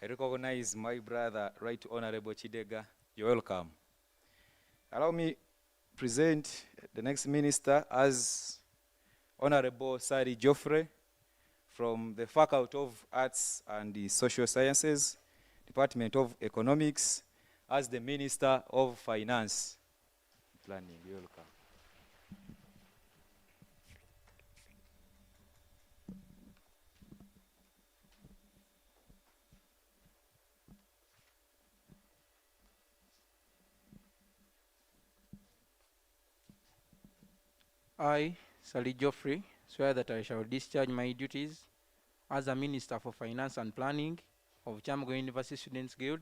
I recognize my brother, Right Honorable Chidega. You're welcome. Allow me present the next minister as Honorable Sari Joffrey from the Faculty of Arts and the Social Sciences, Department of Economics, as the Minister of Finance Planning. You're welcome. I, Sally Geoffrey, swear that I shall discharge my duties as a Minister for Finance and Planning of Kyambogo University Students Guild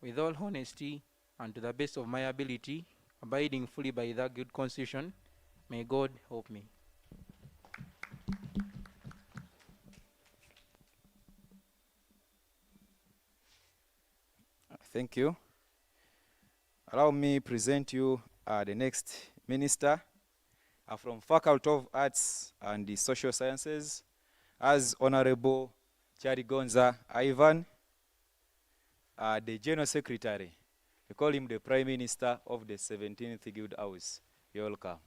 with all honesty and to the best of my ability, abiding fully by the Guild Constitution. May God help me. Thank you. Allow me present you the next minister from Faculty of Arts and the Social Sciences as Honorable Charigonza Ivan, the General Secretary. We call him the Prime Minister of the 17th Guild House. You're welcome.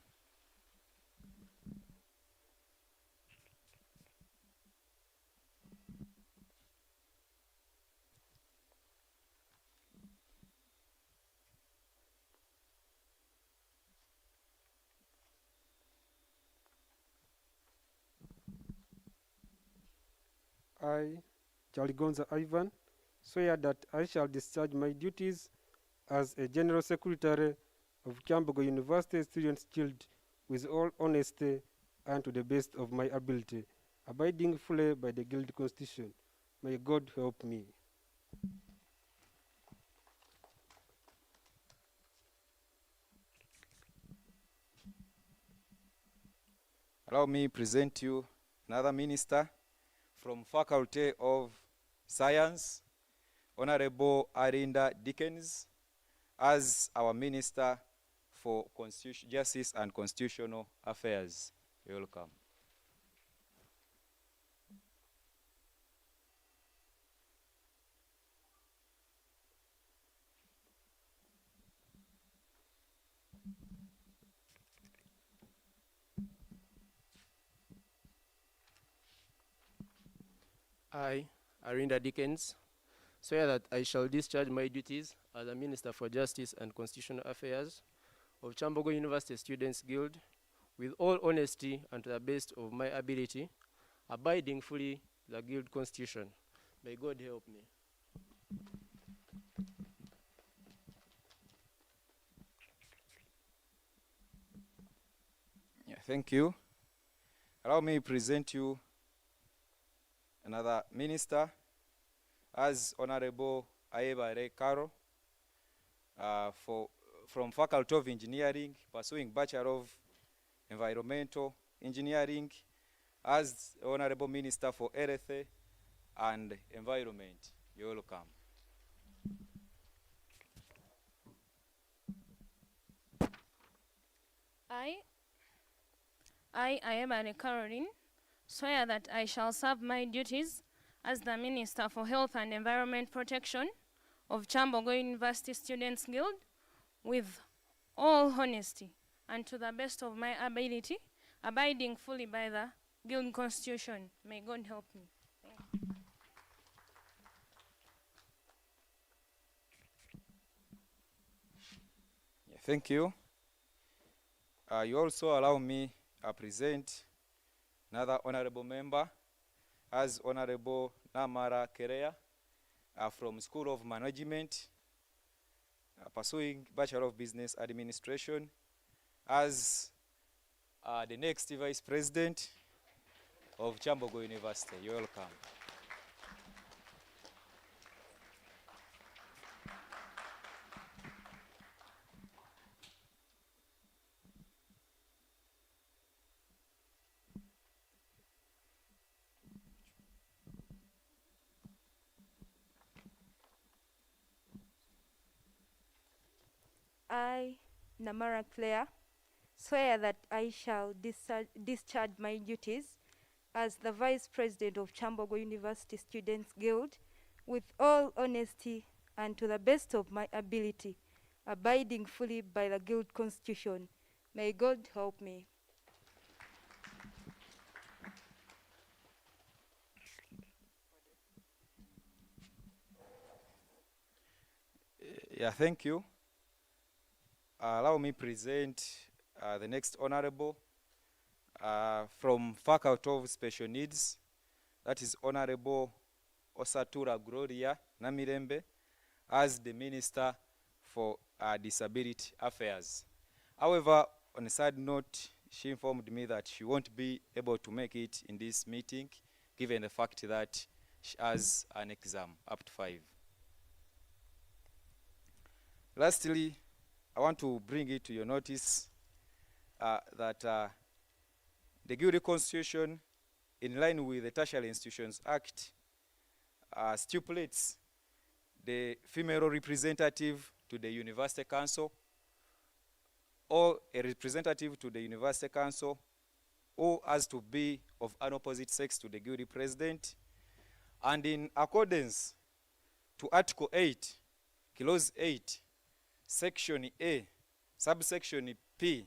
I, Chaligonza Ivan, swear that I shall discharge my duties as a General Secretary of Kyambogo University Students Guild with all honesty and to the best of my ability, abiding fully by the Guild Constitution. May God help me. Allow me present you another minister from Faculty of Science, Honorable Arinda Dickens, as our Minister for Justice and Constitutional Affairs. You're welcome. I, Arinda Dickens, swear that I shall discharge my duties as a Minister for Justice and Constitutional Affairs of Kyambogo University Students Guild with all honesty and to the best of my ability, abiding fully the Guild Constitution. May God help me. Yeah, thank you. Allow me present you another minister as Honorable Aebare Karo from Faculty of Engineering, pursuing Bachelor of Environmental Engineering, as Honorable Minister for Earth and Environment. You're welcome. I am Anne Caroline, swear that I shall serve my duties as the Minister for Health and Environment Protection of Kyambogo University Students Guild with all honesty and to the best of my ability, abiding fully by the Guild Constitution. May God help me. Thank you. You also allow me to present another honorable member as Honorable Namara Kerea from School of Management, pursuing Bachelor of Business Administration as the next Vice President of Kyambogo University. You're welcome. I, Namara Claire, swear that I shall discharge my duties as the Vice President of Kyambogo University Students Guild with all honesty and to the best of my ability, abiding fully by the Guild Constitution. May God help me. Yeah, thank you. Allow me present the next honorable from Faculty of Special Needs. That is Honorable Osatura Gloria Namirembe as the Minister for Disability Affairs. However, on a side note, she informed me that she won't be able to make it in this meeting given the fact that she has an exam up to 5. Lastly, I want to bring it to your notice that the Guild Constitution, in line with the Tertiary Institutions Act, stipulates the female representative to the University Council or a representative to the University Council who has to be of an opposite sex to the Guild President. And in accordance to Article 8, Clause 8, Section A, subsection P,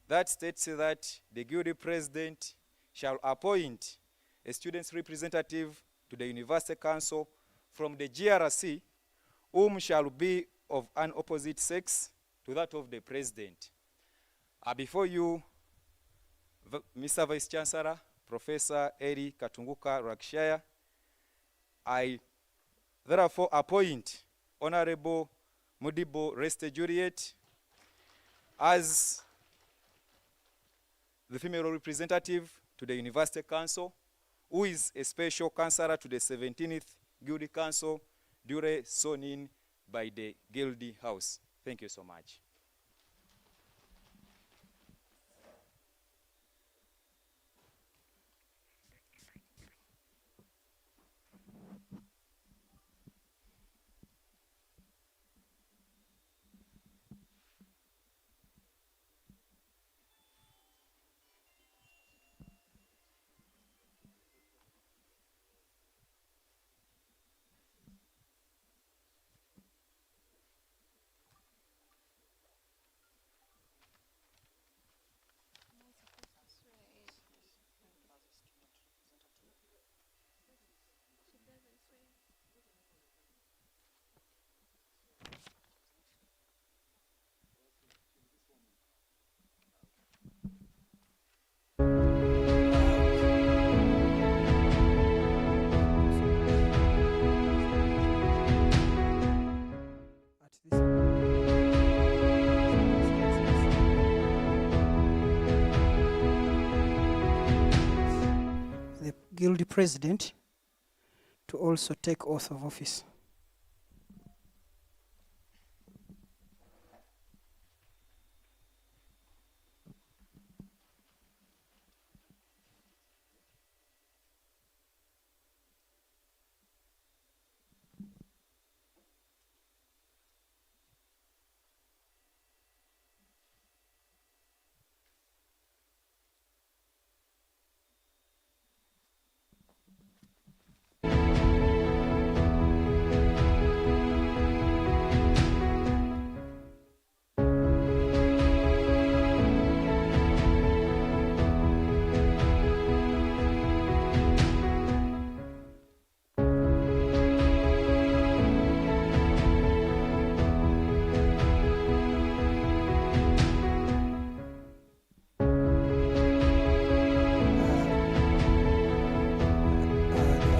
that states that the Guild President shall appoint a student's representative to the University Council from the GRC, whom shall be of an opposite sex to that of the President. Before you, Mr. Vice Chancellor, Professor Eri Katunguka Rakshaya, I therefore appoint Honorable Mudibo Reste Juliet as the female representative to the University Council, who is a special counselor to the 17th Guild Council, duly sworn in by the Guild House. Thank you so much. The Guild President to also take oath of office.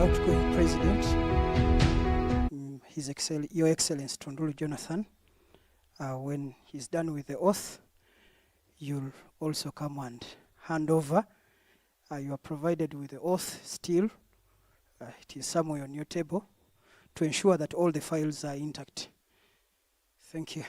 outgoing president, Your Excellency Tundulu Jonathan. When he's done with the oath, you'll also come and hand over. You are provided with the oath still. It is somewhere on your table to ensure that all the files are intact. Thank you.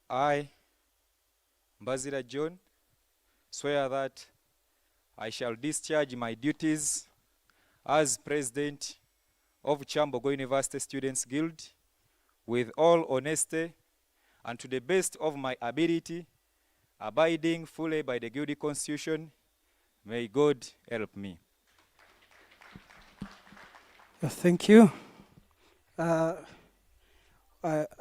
I, Mbazira John, swear that I shall discharge my duties as President of Kyambogo University Students Guild with all honesty and to the best of my ability, abiding fully by the Guild Constitution. May God help me. Thank you.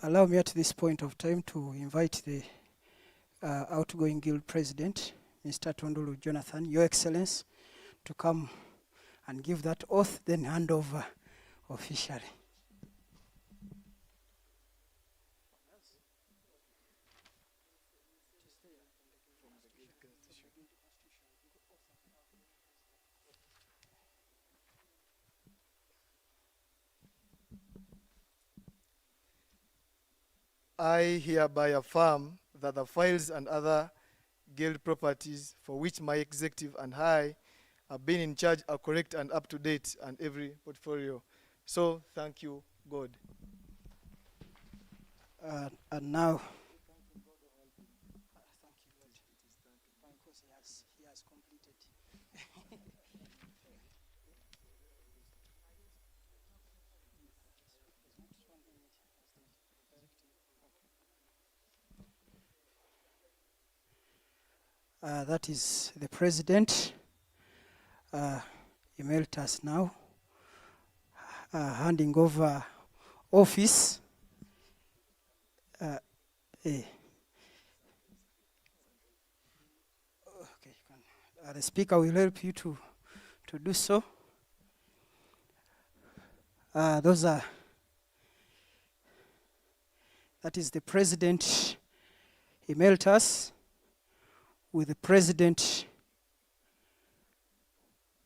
Allow me at this point of time to invite the outgoing Guild President, Mr. Tundulu Jonathan, Your Excellency, to come and give that oath, then hand over officially. I hereby affirm that the files and other guild properties for which my executive and I have been in charge are correct and up to date and every portfolio. So thank you, God. And now, that is the president, emeritus now, handing over office. The speaker will help you to do so. That is the president emeritus with the president,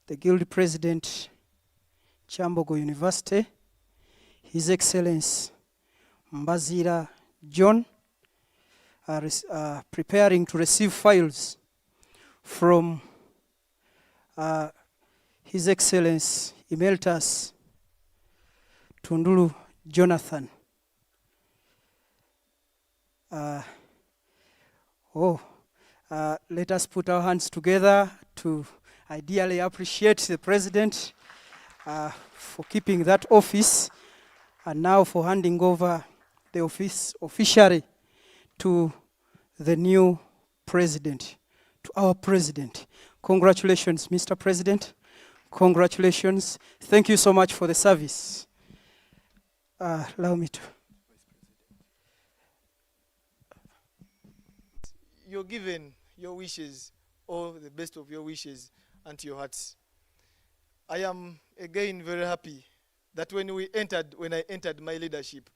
the guild president, Kyambongo University, His Excellency Mbazira John, preparing to receive files from His Excellency Emeritus Tundulu Jonathan. Let us put our hands together to ideally appreciate the president for keeping that office and now for handing over the office officially to the new president, to our president. Congratulations, Mr. President. Congratulations. Thank you so much for the service. Allow me to. You're given your wishes, all the best of your wishes unto your hearts. I am again very happy that when I entered my leadership,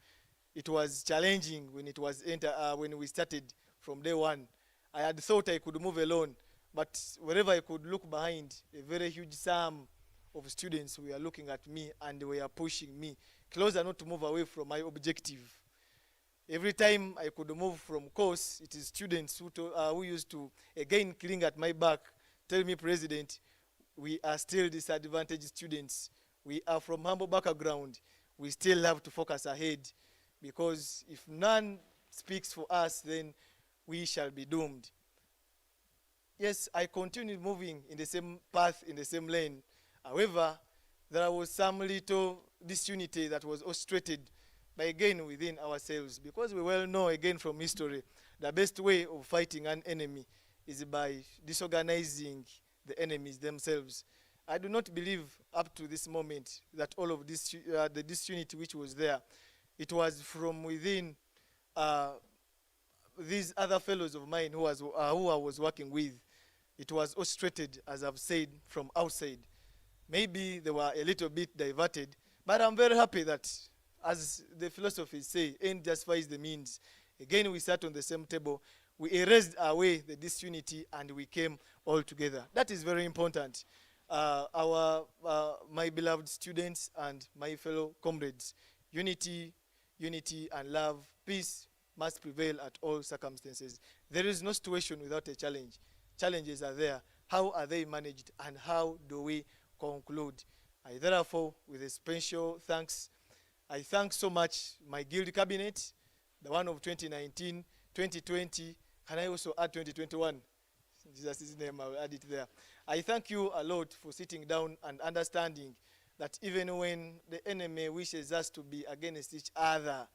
it was challenging when we started from day one. I had thought I could move alone, but wherever I could look behind, a very huge sum of students were looking at me and they were pushing me closer, not to move away from my objective. Every time I could move from course, it is students who used to again cling at my back, tell me, President, we are still disadvantaged students. We are from humble background. We still have to focus ahead, because if none speaks for us, then we shall be doomed. Yes, I continued moving in the same path, in the same lane. However, there was some little disunity that was orchestrated by again within ourselves, because we well know again from history, the best way of fighting an enemy is by disorganizing the enemies themselves. I do not believe up to this moment that all of this, the disunity which was there, it was from within these other fellows of mine who I was working with, it was orchestrated, as I've said, from outside. Maybe they were a little bit diverted, but I'm very happy that, as the philosophies say, end justifies the means. Again, we sat on the same table, we erased away the disunity, and we came all together. That is very important. My beloved students and my fellow comrades, unity and love, peace must prevail at all circumstances. There is no situation without a challenge. Challenges are there. How are they managed, and how do we conclude? I therefore, with a special thanks, I thank so much my guild cabinet, the one of 2019, 2020, can I also add 2021? In Jesus' name, I will add it there. I thank you a lot for sitting down and understanding that even when the enemy wishes us to be against each other,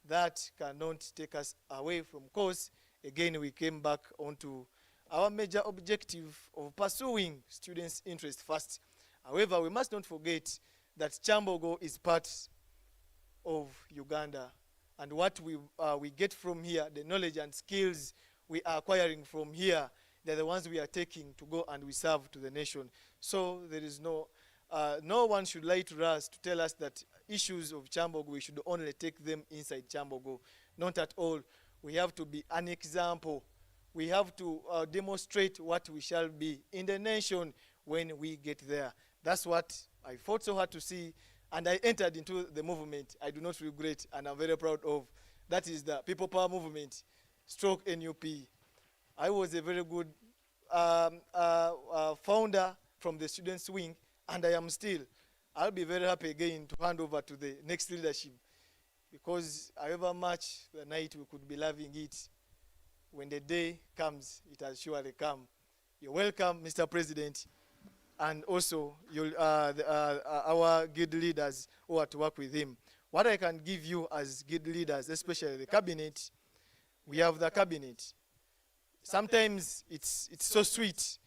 that cannot take us away from course. Again, we came back onto our major objective of pursuing students' interest first. However, we must not forget that Kyambogo is part of Uganda, and what we get from here, the knowledge and skills we are acquiring from here, they're the ones we are taking to go and we serve to the nation. So there is no one should lie to us to tell us that issues of Kyambogo, we should only take them inside Kyambogo. Not at all. We have to be an example. We have to demonstrate what we shall be in the nation when we get there. That's what I fought so hard to see, and I entered into the movement. I do not regret, and I'm very proud of. That is the People Power Movement, stroke NUP. I was a very good founder from the students' wing, and I am still. I'll be very happy again to hand over to the next leadership, because however much the night we could be loving it, when the day comes, it has surely come. You're welcome, Mr. President, and also our guild leaders who are to work with him. What I can give you as guild leaders, especially the cabinet, we have the cabinet. Sometimes it's so sweet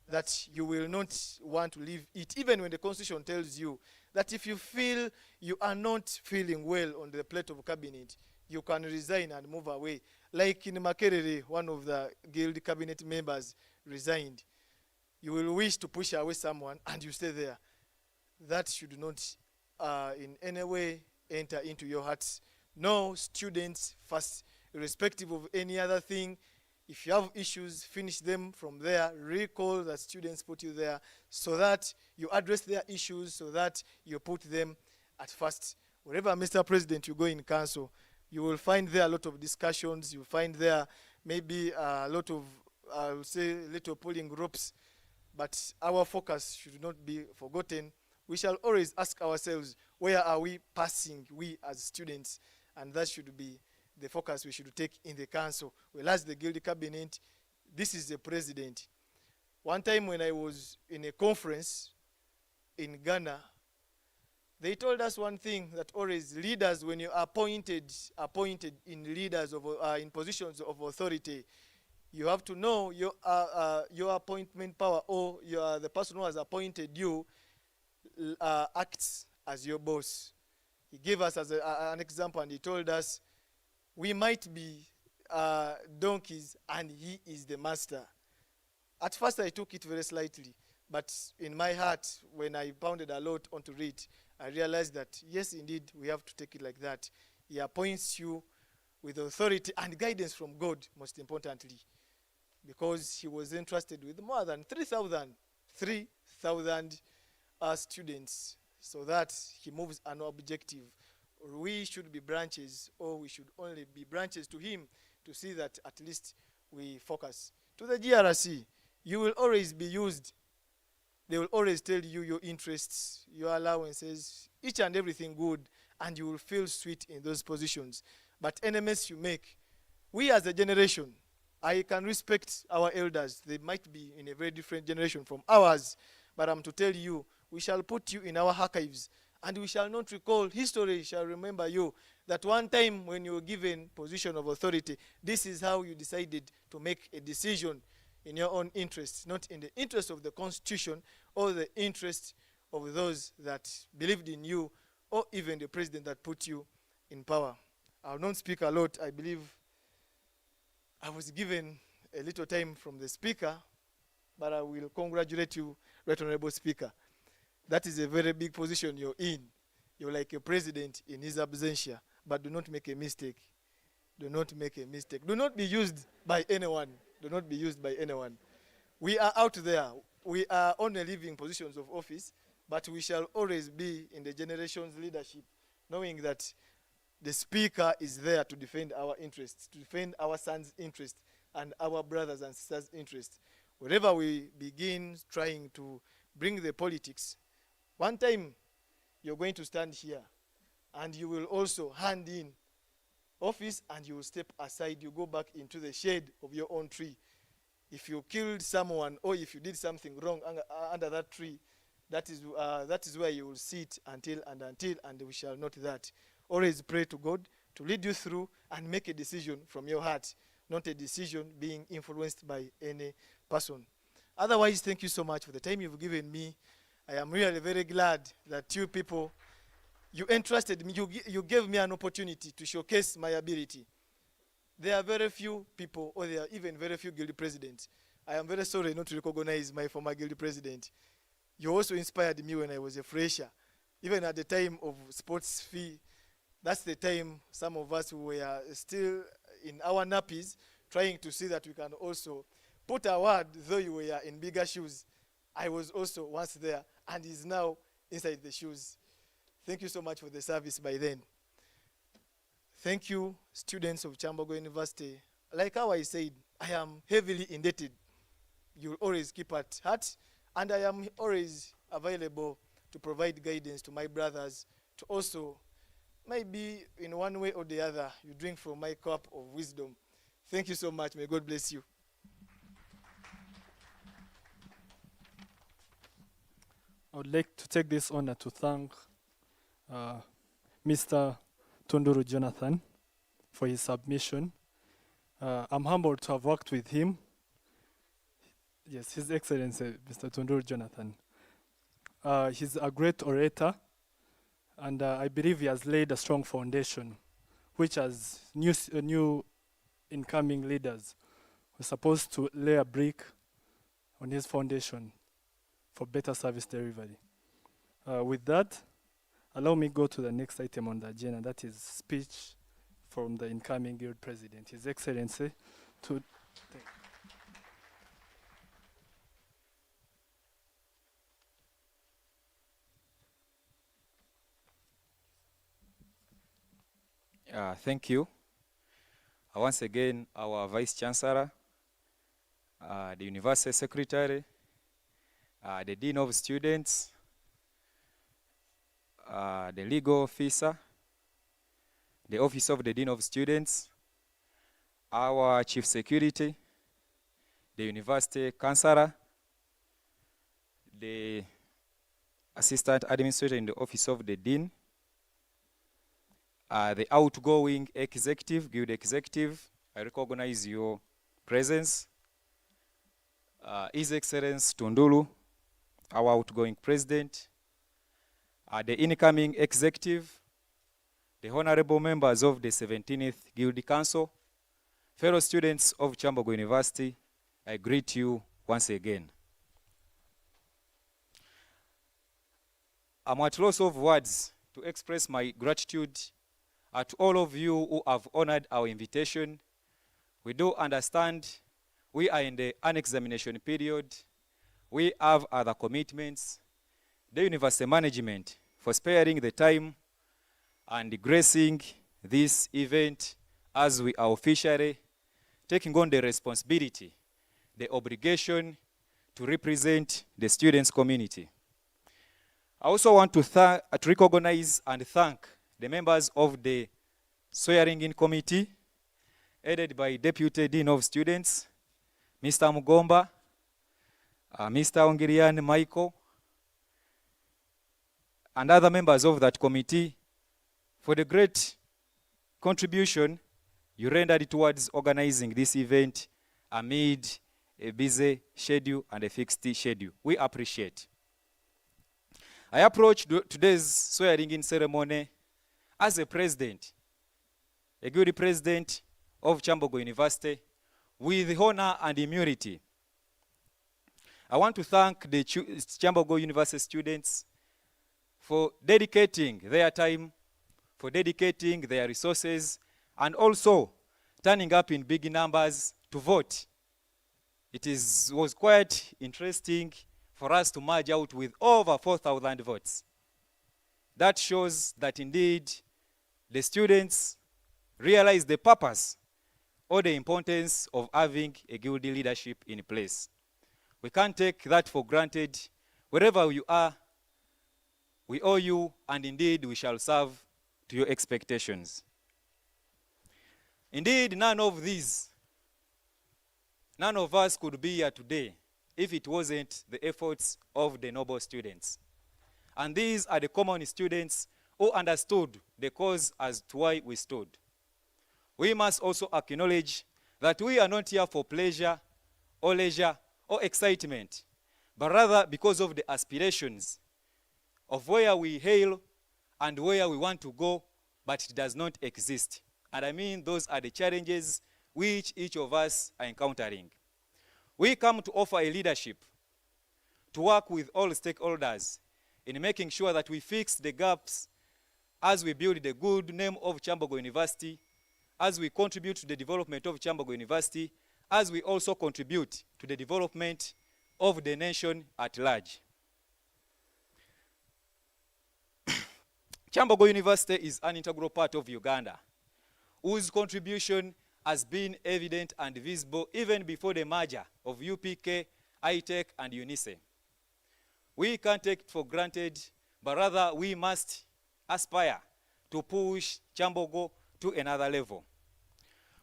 that you will not want to leave it, even when the Constitution tells you that if you feel you are not feeling well on the plate of cabinet, you can resign and move away. Like in Makerere, one of the guild cabinet members resigned. You will wish to push away someone and you stay there. That should not in any way enter into your hearts. No, students first, irrespective of any other thing. If you have issues, finish them from there. Recall that students put you there so that you address their issues, so that you put them at first. Wherever, Mr. President, you go in council, you will find there a lot of discussions. You will find there maybe a lot of, I will say, little pulling ropes. But our focus should not be forgotten. We shall always ask ourselves, where are we passing, we as students? And that should be the focus we should take in the council. Well, as the guild cabinet, this is the president. One time when I was in a conference in Ghana, they told us one thing, that always leaders, when you are appointed in leaders of in positions of authority, you have to know your appointment power, or the person who has appointed you acts as your boss. He gave us as an example, and he told us, we might be donkeys and he is the master. At first I took it very slightly, but in my heart, when I pounded a lot onto it, I realized that yes, indeed, we have to take it like that. He appoints you with authority and guidance from God, most importantly, because he was entrusted with more than 3,000 students, so that he moves an objective. We should be branches, or we should only be branches to him, to see that at least we focus. To the GRC, you will always be used. They will always tell you your interests, your allowances, each and everything good, and you will feel sweet in those positions. But enemies you make, we as a generation, I can respect our elders. They might be in a very different generation from ours, but I'm to tell you, we shall put you in our archives, and we shall not recall. History shall remember you, that one time when you were given position of authority, this is how you decided to make a decision in your own interests, not in the interest of the Constitution or the interest of those that believed in you, or even the president that put you in power. I will not speak a lot. I believe I was given a little time from the Speaker, but I will congratulate you, Right Honorable Speaker. That is a very big position you're in. You're like a president in his absentia, but do not make a mistake. Do not make a mistake. Do not be used by anyone. Do not be used by anyone. We are out there. We are only leaving positions of office, but we shall always be in the generation's leadership, knowing that the Speaker is there to defend our interests, to defend our sons' interests and our brothers and sisters' interests. Wherever we begin trying to bring the politics, one time you're going to stand here and you will also hand in office and you will step aside. You go back into the shade of your own tree. If you killed someone or if you did something wrong under that tree, that is where you will sit until, and we shall note that. Always pray to God to lead you through and make a decision from your heart, not a decision being influenced by any person. Otherwise, thank you so much for the time you've given me. I am really very glad that you people, you entrusted me, you gave me an opportunity to showcase my ability. There are very few people, or there are even very few guild presidents. I am very sorry not to recognize my former guild president. You also inspired me when I was a fresher. Even at the time of sports fee, that's the time some of us were still in our nappies, trying to see that we can also put a word, though you were in bigger shoes. I was also once there, and is now inside the shoes. Thank you so much for the service by then. Thank you, students of Kyambongo University. Like how I said, I am heavily indebted. You'll always keep at heart, and I am always available to provide guidance to my brothers, to also, maybe in one way or the other, you drink from my cup of wisdom. Thank you so much. May God bless you. I would like to take this honor to thank Mr. Tunduru Jonathan for his submission. I'm humbled to have worked with him. Yes, His Excellency, Mr. Tunduru Jonathan. He's a great orator, and I believe he has laid a strong foundation, which as new incoming leaders, we're supposed to lay a brick on his foundation for better service delivery. With that, allow me go to the next item on the agenda, that is speech from the incoming guild president, His Excellency. Thank you. Once again, our Vice Chancellor, the University Secretary, the Dean of Students, the Legal Officer, the Office of the Dean of Students, our Chief Security, the University Counselor, the Assistant Administrator in the Office of the Dean, the outgoing executive, guild executive, I recognize your presence. His Excellency Tunduru, our outgoing president, the incoming executive, the honorable members of the 17th Guild Council, fellow students of Kyambongo University, I greet you once again. I'm at loss of words to express my gratitude to all of you who have honored our invitation. We do understand we are in the unexamination period. We have other commitments. The university management for sparing the time and gracing this event as we are officially taking on the responsibility, the obligation to represent the students' community. I also want to recognize and thank the members of the swearing-in committee, headed by Deputy Dean of Students, Mr. Mugomba, Mr. Ongirian Michael, and other members of that committee for the great contribution you rendered towards organizing this event amid a busy schedule and a fixed schedule. We appreciate. I approach today's swearing-in ceremony as a president, a good president of Kyambongo University, with honor and immunity. I want to thank the Kyambogo University students for dedicating their time, for dedicating their resources, and also turning up in big numbers to vote. It was quite interesting for us to merge out with over 4,000 votes. That shows that indeed the students realize the purpose or the importance of having a guilty leadership in place. We can't take that for granted. Wherever you are, we owe you, and indeed we shall serve to your expectations. Indeed, none of us could be here today if it wasn't the efforts of the noble students. And these are the common students who understood the cause as to why we stood. We must also acknowledge that we are not here for pleasure or leisure or excitement, but rather because of the aspirations of where we hail and where we want to go, but it does not exist. And I mean, those are the challenges which each of us are encountering. We come to offer a leadership to work with all stakeholders in making sure that we fix the gaps as we build the good name of Kyambogo University, as we contribute to the development of Kyambogo University, as we also contribute to the development of the nation at large. Kyambogo University is an integral part of Uganda, whose contribution has been evident and visible even before the merger of UPK, ITEC, and UNICE. We can't take it for granted, but rather we must aspire to push Kyambogo to another level.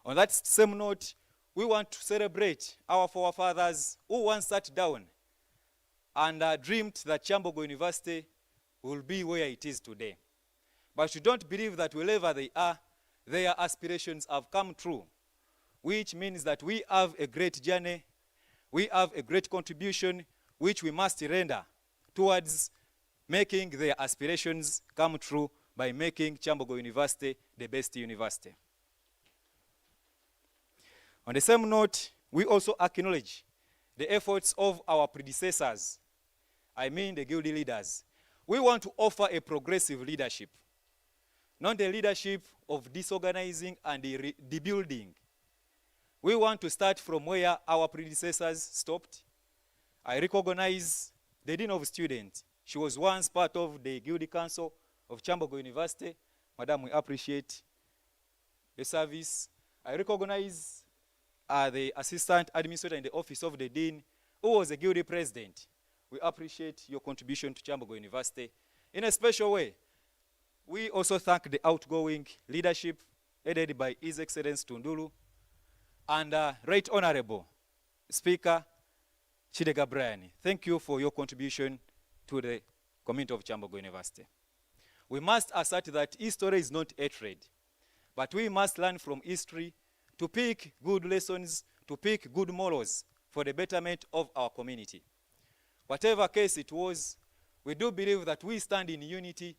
On that same note, we want to celebrate our forefathers who once sat down and dreamed that Kyambogo University will be where it is today. But you don't believe that wherever they are, their aspirations have come true, which means that we have a great journey, we have a great contribution which we must render towards making their aspirations come true by making Kyambogo University the best university. On the same note, we also acknowledge the efforts of our predecessors, I mean the guild leaders. We want to offer a progressive leadership, not a leadership of disorganizing and rebuilding. We want to start from where our predecessors stopped. I recognize the Dean of Students. She was once part of the Guild Council of Kyambogo University. Madam, we appreciate the service. I recognize the Assistant Administrator in the Office of the Dean, who was a Guild President. We appreciate your contribution to Kyambogo University. In a special way, we also thank the outgoing leadership headed by His Excellency Tundulu and Right Honorable Speaker Chidega Brian. Thank you for your contribution to the community of Kyambogo University. We must assert that history is not hatred, but we must learn from history to pick good lessons, to pick good morals for the betterment of our community. Whatever case it was, we do believe that we stand in unity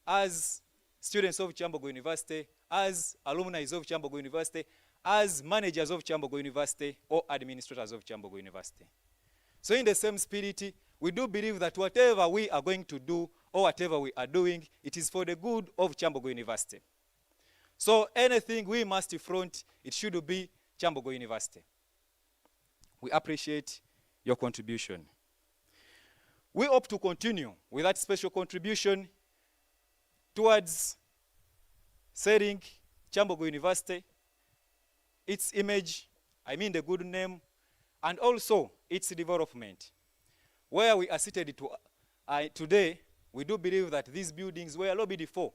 as students of Kyambogo University, as alumni of Kyambogo University, as managers of Kyambogo University, or administrators of Kyambogo University. So in the same spirit, we do believe that whatever we are going to do or whatever we are doing, it is for the good of Kyambogo University. So anything we must front, it should be Kyambogo University. We appreciate your contribution. We hope to continue with that special contribution towards setting Kyambogo University, its image, I mean the good name, and also its development. Where we are seated today, we do believe that these buildings were lobbied for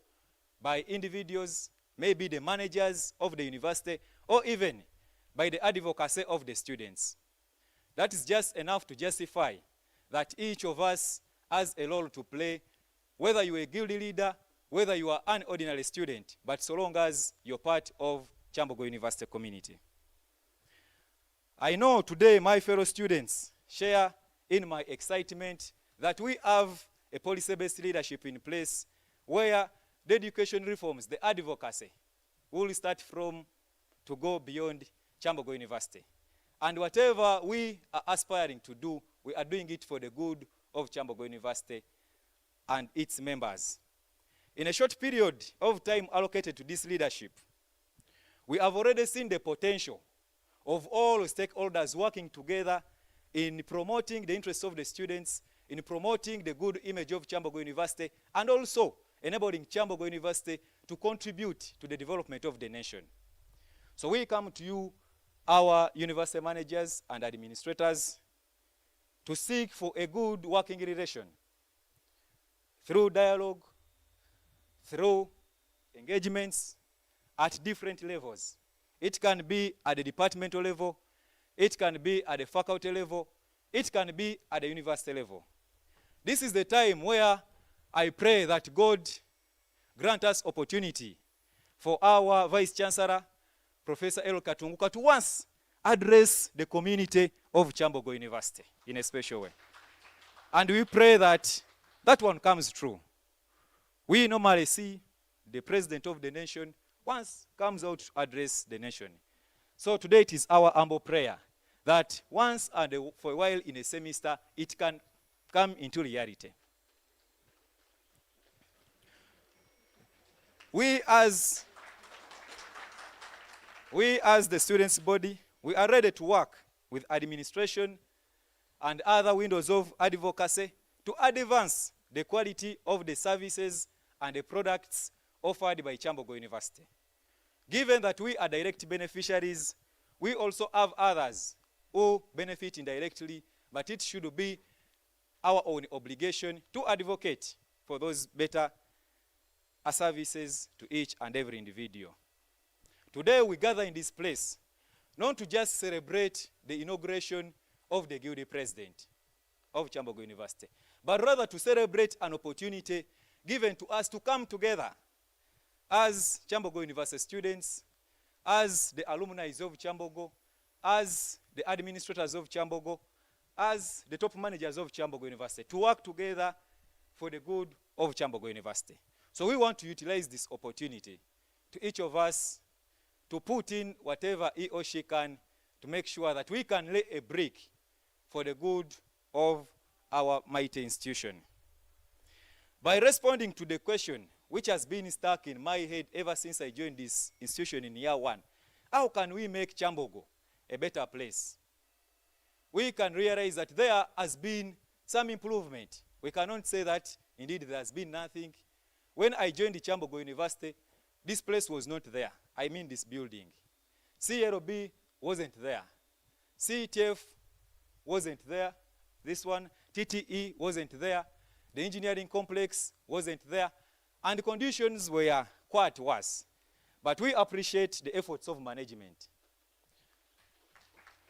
by individuals, maybe the managers of the university, or even by the advocacy of the students. That is just enough to justify that each of us has a role to play, whether you are a guild leader, whether you are an ordinary student, but so long as you're part of Kyambogo University community. I know today my fellow students share in my excitement that we have a policy-based leadership in place where the education reforms, the advocacy, will start from to go beyond Kyambogo University. And whatever we are aspiring to do, we are doing it for the good of Kyambogo University and its members. In a short period of time allocated to this leadership, we have already seen the potential of all stakeholders working together in promoting the interests of the students, in promoting the good image of Kyambogo University, and also enabling Kyambogo University to contribute to the development of the nation. So we come to you, our university managers and administrators, to seek for a good working relation through dialogue, through engagements at different levels. It can be at the departmental level, it can be at the faculty level, it can be at the university level. This is the time where I pray that God grant us opportunity for our Vice Chancellor, Professor El Katunguka, to once address the community of Kyambogo University in a special way. And we pray that that one comes true. We normally see the President of the nation once comes out to address the nation. So today it is our humble prayer that once and for a while in a semester, it can come into reality. We as the students' body, we are ready to work with administration and other windows of advocacy to advance the quality of the services and the products offered by Kyambogo University. Given that we are direct beneficiaries, we also have others who benefit indirectly, but it should be our own obligation to advocate for those better services to each and every individual. Today we gather in this place not to just celebrate the inauguration of the Guild President of Kyambogo University, but rather to celebrate an opportunity given to us to come together as Kyambogo University students, as the alumni of Kyambogo, as the administrators of Kyambogo, as the top managers of Kyambogo University, to work together for the good of Kyambogo University. So we want to utilize this opportunity to each of us to put in whatever he or she can to make sure that we can lay a brick for the good of our mighty institution. By responding to the question which has been stuck in my head ever since I joined this institution in year one, how can we make Kyambogo a better place? We can realize that there has been some improvement. We cannot say that indeed there has been nothing. When I joined the Kyambogo University, this place was not there. I mean this building. CLB wasn't there. CETF wasn't there. This one, TTE wasn't there. The engineering complex wasn't there. And the conditions were quite worse. But we appreciate the efforts of management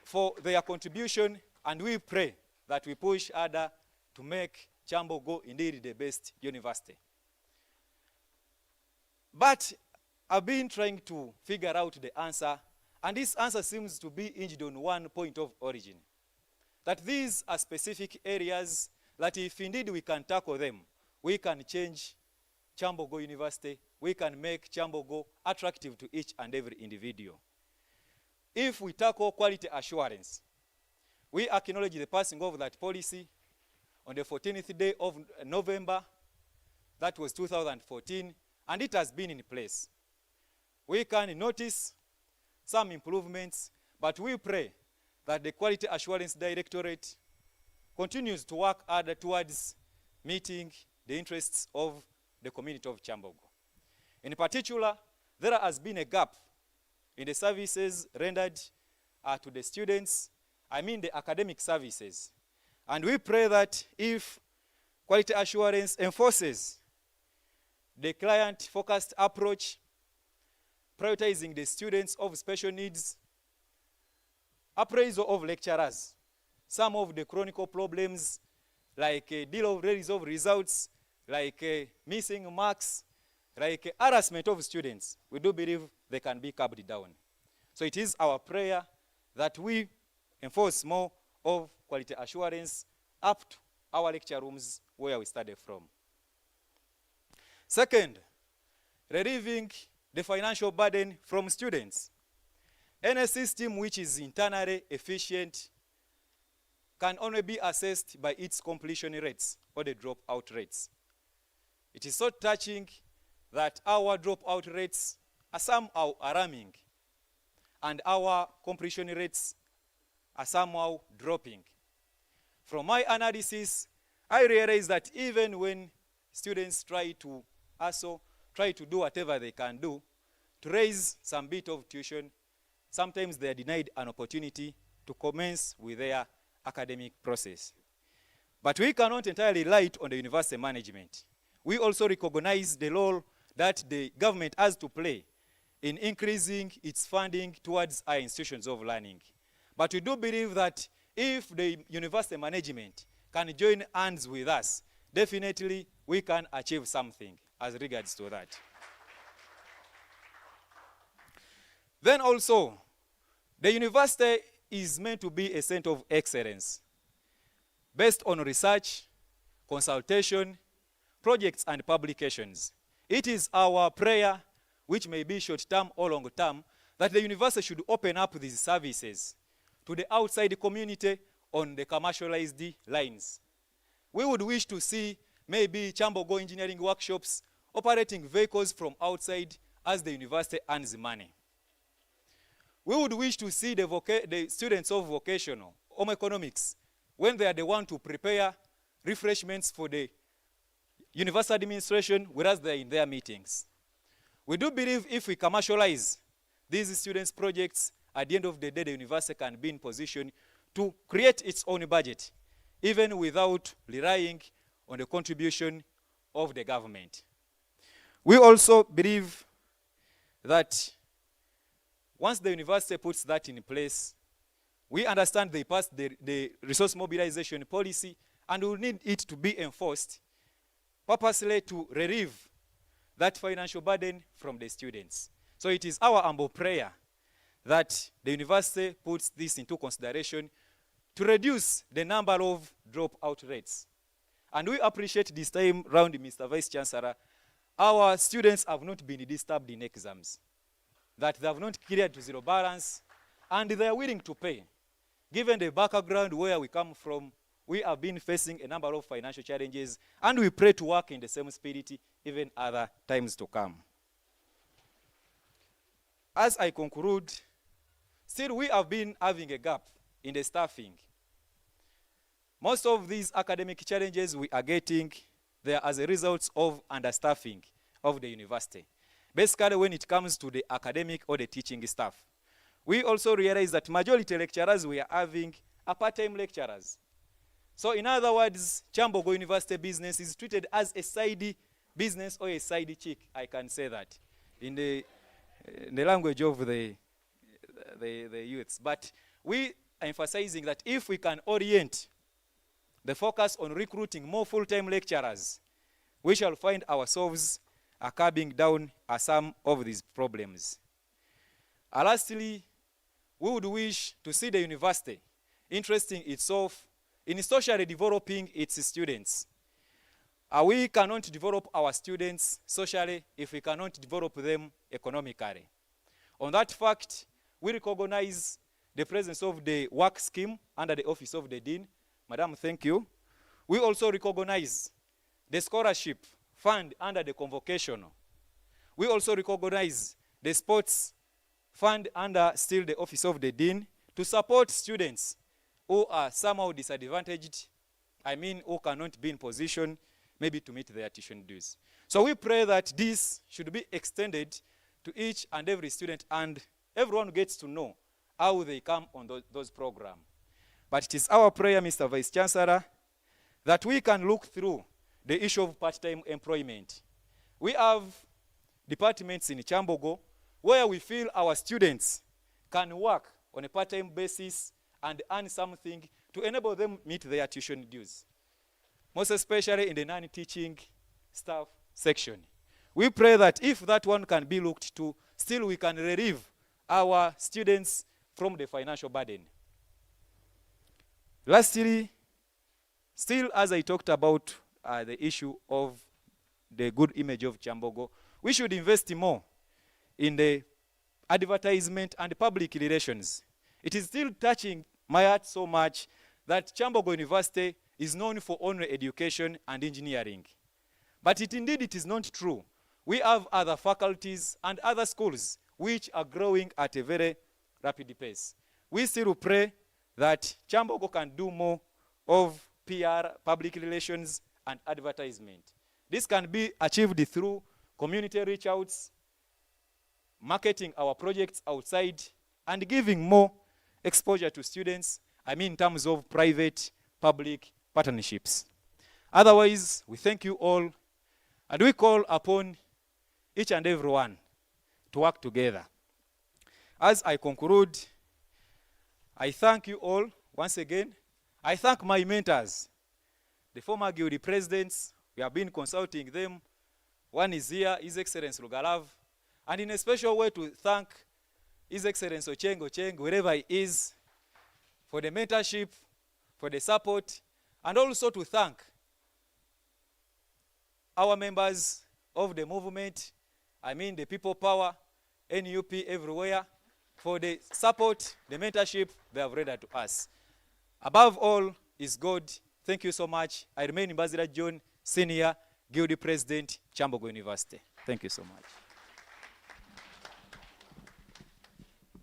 for their contribution, and we pray that we push harder to make Kyambogo indeed the best university. But I've been trying to figure out the answer, and this answer seems to be hinged on one point of origin. That these are specific areas that if indeed we can tackle them, we can change Kyambogo University, we can make Kyambogo attractive to each and every individual. If we tackle quality assurance, we acknowledge the passing of that policy on the 14th day of November, that was 2014, and it has been in place. We can notice some improvements, but we pray that the Quality Assurance Directorate continues to work harder towards meeting the interests of the community of Kyambogo. In particular, there has been a gap in the services rendered to the students, I mean the academic services. And we pray that if quality assurance enforces the client-focused approach, prioritizing the students of special needs, appraisal of lecturers, some of the chronic problems like deal of release of results, like missing marks, like harassment of students, we do believe they can be curbed down. So it is our prayer that we enforce more of quality assurance up to our lecture rooms where we study from. Second, relieving the financial burden from students. Any system which is internally efficient can only be assessed by its completion rates or the dropout rates. It is so touching that our dropout rates are somehow alarming and our completion rates are somehow dropping. From my analysis, I realize that even when students try to do whatever they can do to raise some bit of tuition, sometimes they are denied an opportunity to commence with their academic process. But we cannot entirely rely on the university management. We also recognize the role that the government has to play in increasing its funding towards our institutions of learning. But we do believe that if the university management can join hands with us, definitely we can achieve something as regards to that. Then also, the university is meant to be a center of excellence based on research, consultation, projects, and publications. It is our prayer, which may be short-term or long-term, that the university should open up these services to the outside community on the commercialized lines. We would wish to see maybe Kyambogo engineering workshops operating vehicles from outside as the university earns money. We would wish to see the students of vocational, home economics, when they are the one to prepare refreshments for the university administration, whereas they are in their meetings. We do believe if we commercialize these students' projects, at the end of the day, the university can be in position to create its own budget, even without relying on the contribution of the government. We also believe that once the university puts that in place, we understand they passed the resource mobilization policy, and we need it to be enforced purposely to relieve that financial burden from the students. So it is our humble prayer that the university puts this into consideration to reduce the number of dropout rates. And we appreciate this time round, Mr. Vice Chancellor, our students have not been disturbed in exams, that they have not cleared to zero balance, and they are willing to pay. Given the background where we come from, we have been facing a number of financial challenges, and we pray to work in the same spirit even other times to come. As I conclude, still we have been having a gap in the staffing. Most of these academic challenges we are getting, they are as a result of understaffing of the university. Basically, when it comes to the academic or the teaching staff. We also realize that majority lecturers we are having are part-time lecturers. So in other words, Kyambogo University business is treated as a side business or a side chick, I can say that, in the language of the youths. But we are emphasizing that if we can orient the focus on recruiting more full-time lecturers, we shall find ourselves curbing down some of these problems. Lastly, we would wish to see the university interesting itself in socially developing its students. We cannot develop our students socially if we cannot develop them economically. On that fact, we recognize the presence of the work scheme under the Office of the Dean. Madam, thank you. We also recognize the scholarship fund under the convocational. We also recognize the sports fund under still the Office of the Dean to support students who are somehow disadvantaged, who cannot be in position maybe to meet their tuition dues. So we pray that this should be extended to each and every student, and everyone gets to know how they come on those programs. But it is our prayer, Mr. Vice Chancellor, that we can look through the issue of part-time employment. We have departments in Kyambogo where we feel our students can work on a part-time basis and earn something to enable them meet their tuition dues, most especially in the non-teaching staff section. We pray that if that one can be looked to, still we can relieve our students from the financial burden. Lastly, still as I talked about the issue of the good image of Kyambogo, we should invest more in the advertisement, and public relations. It is still touching my heart so much that Kyambogo University is known for only education and engineering. But indeed it is not true. We have other faculties and other schools which are growing at a very rapid pace. We still pray that Kyambogo can do more of PR, public relations, and advertisement. This can be achieved through community reach outs, marketing our projects outside, and giving more exposure to students, in terms of private, public partnerships. Otherwise, we thank you all, and we call upon each and everyone to work together. As I conclude, I thank you all once again. I thank my mentors, the former guild presidents. We have been consulting them. One is here, His Excellency Lugalav, and in a special way to thank His Excellency Ocheng, wherever he is, for the mentorship, for the support, and also to thank our members of the movement, the People Power, NUP everywhere, for the support, the mentorship they have rendered to us. Above all is God. Thank you so much. I remain Mbazira John, Senior Guild President, Kyambogo University. Thank you so much.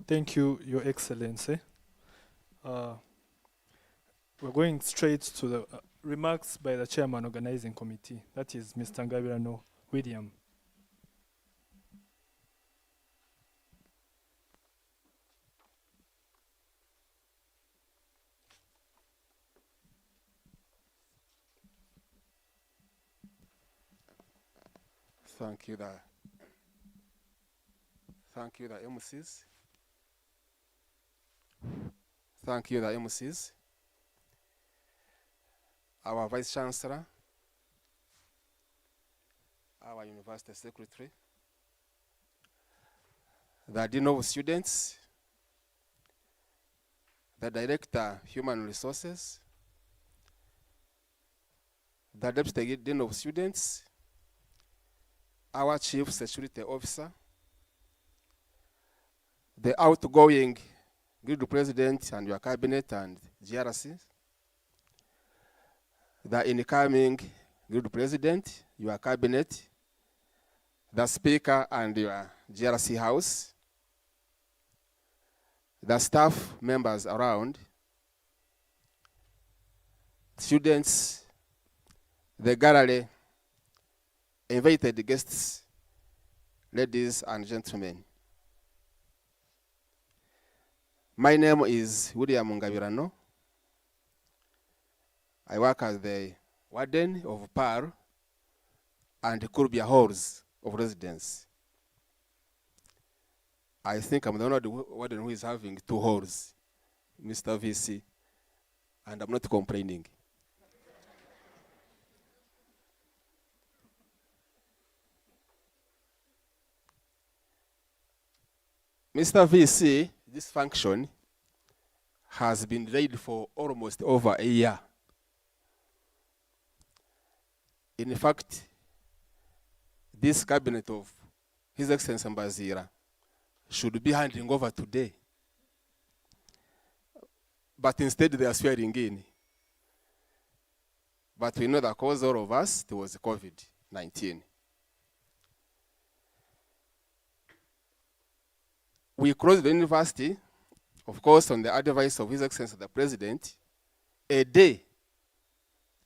Thank you, Your Excellency. We're going straight to the remarks by the Chairman Organizing Committee. That is Mr. Ngabirano William. Thank you, the MCs. Thank you, the MCs. Our Vice Chancellor, our University Secretary, the Dean of Students, the Director, Human Resources, the Deputy Dean of Students, our Chief Security Officer, the outgoing Guild President and your Cabinet and GRCs, the incoming Guild President, your Cabinet, the Speaker and your GRC House, the staff members around, students, the gallery, invited guests, ladies and gentlemen. My name is William Ngabirano. I work as the warden of PAR and Kurbia halls of residence. I think I'm the only warden who is having 2 halls, Mr. VC, and I'm not complaining. Mr. VC, this function has been delayed for almost over a year. In fact, this cabinet of His Excellency Mbazira should be handing over today. But instead they are swearing in. But we know the cause, all of us, it was COVID-19. We closed the university, of course, on the advice of His Excellency the President, a day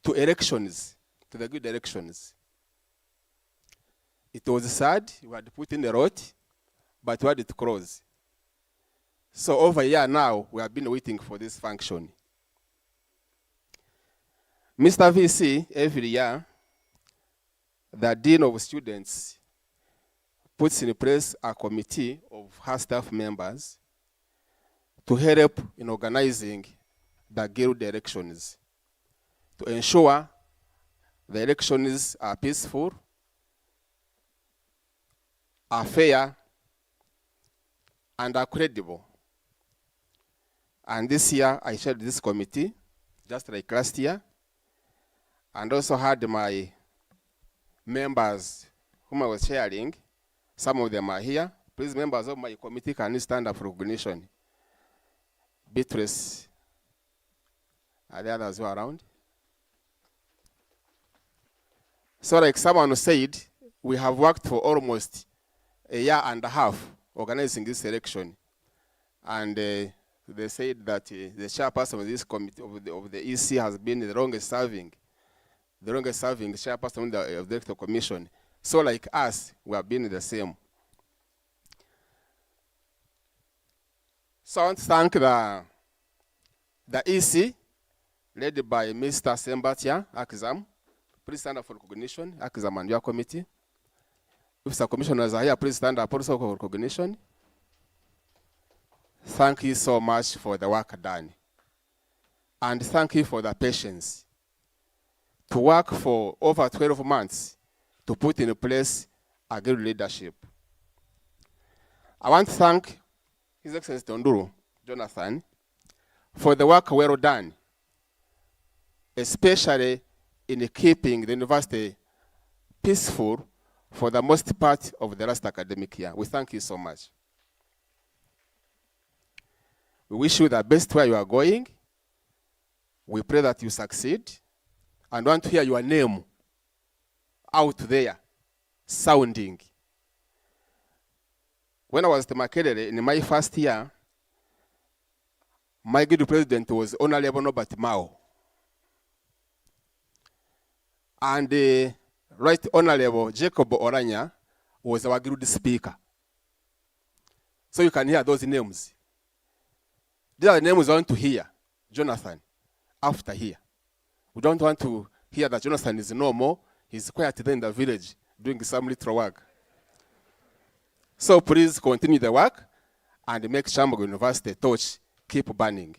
to elections, to the good elections. It was sad, we had put in the road, but we had it close. So over a year now, we have been waiting for this function. Mr. VC, every year, the Dean of Students puts in place a committee of her staff members to help in organizing the guild elections, to ensure the elections are peaceful, are fair, and are credible. And this year, I chaired this committee, just like last year, and also had my members whom I was chairing. Some of them are here, Please, members of my committee, can you stand up for recognition? Beatrice. Are the others who are around? So like someone said, we have worked for almost a year and a half organizing this election. And they said that the chairperson of this committee, of the EC, has been the longest serving chairperson of the Electoral Commission. So like us, we have been the same. So I want to thank the EC, led by Mr. Sembatia Akizam. Please stand up for recognition, Akizam and your committee. If the commissioners are here, please stand up also for recognition. Thank you so much for the work done. And thank you for the patience to work for over 12 months to put in place a good leadership. I want to thank His Excellency Tonduru Jonathan for the work well done, especially in keeping the university peaceful for the most part of the last academic year. We thank you so much. We wish you the best where you are going. We pray that you succeed and want to hear your name out there, sounding. When I was at Makerere in my first year, my good president was Honorable Norbert Mao. And the Right Honorable Jacob Oranya was our good speaker. So you can hear those names. These are the names we want to hear. Jonathan, after here. We don't want to hear that Jonathan is no more. He's quiet there in the village doing some little work. So please continue the work and make Kyambogo University torch keep burning.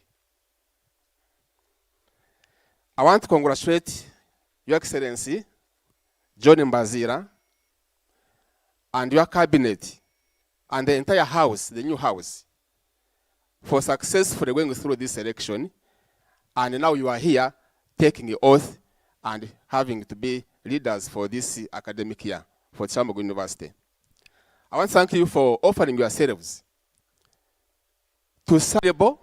I want to congratulate Your Excellency, John Mbazira, and your cabinet, and the entire house, the new house, for successfully going through this election. And now you are here taking the oath and having to be leaders for this academic year for Kyambogo University. I want to thank you for offering yourselves to serve.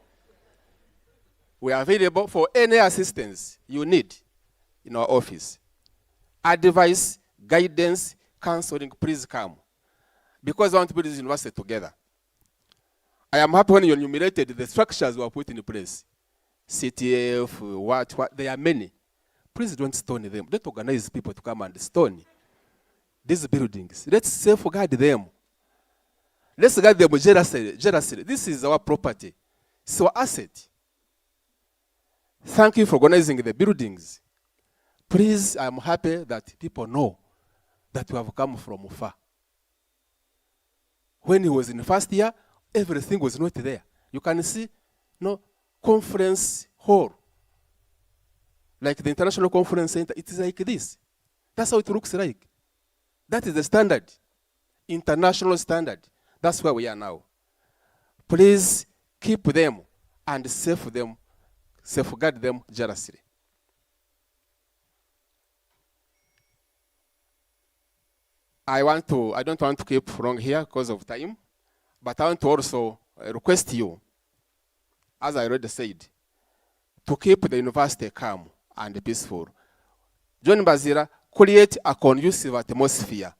We are available for any assistance you need in our office. Advice, guidance, counseling, please come. Because I want to put this university together. I am happy when you enumerated the structures we are put in place. CTF, what, there are many. Please don't stone them. Don't organize people to come and stone these buildings. Let's safeguard them. Let's guard them jealously. This is our property. It's our asset. Thank you for organizing the buildings. Please, I'm happy that people know that we have come from far. When he was in the first year, everything was not there. You can see, no, conference hall. Like the International Conference Center, it is like this. That's how it looks like. That is the standard, international standard. That's where we are now. Please keep them and safeguard them jealously. I don't want to keep long here because of time, but I want to also request you, as I already said, to keep the university calm and peaceful. John Bazira, create a conducive atmosphere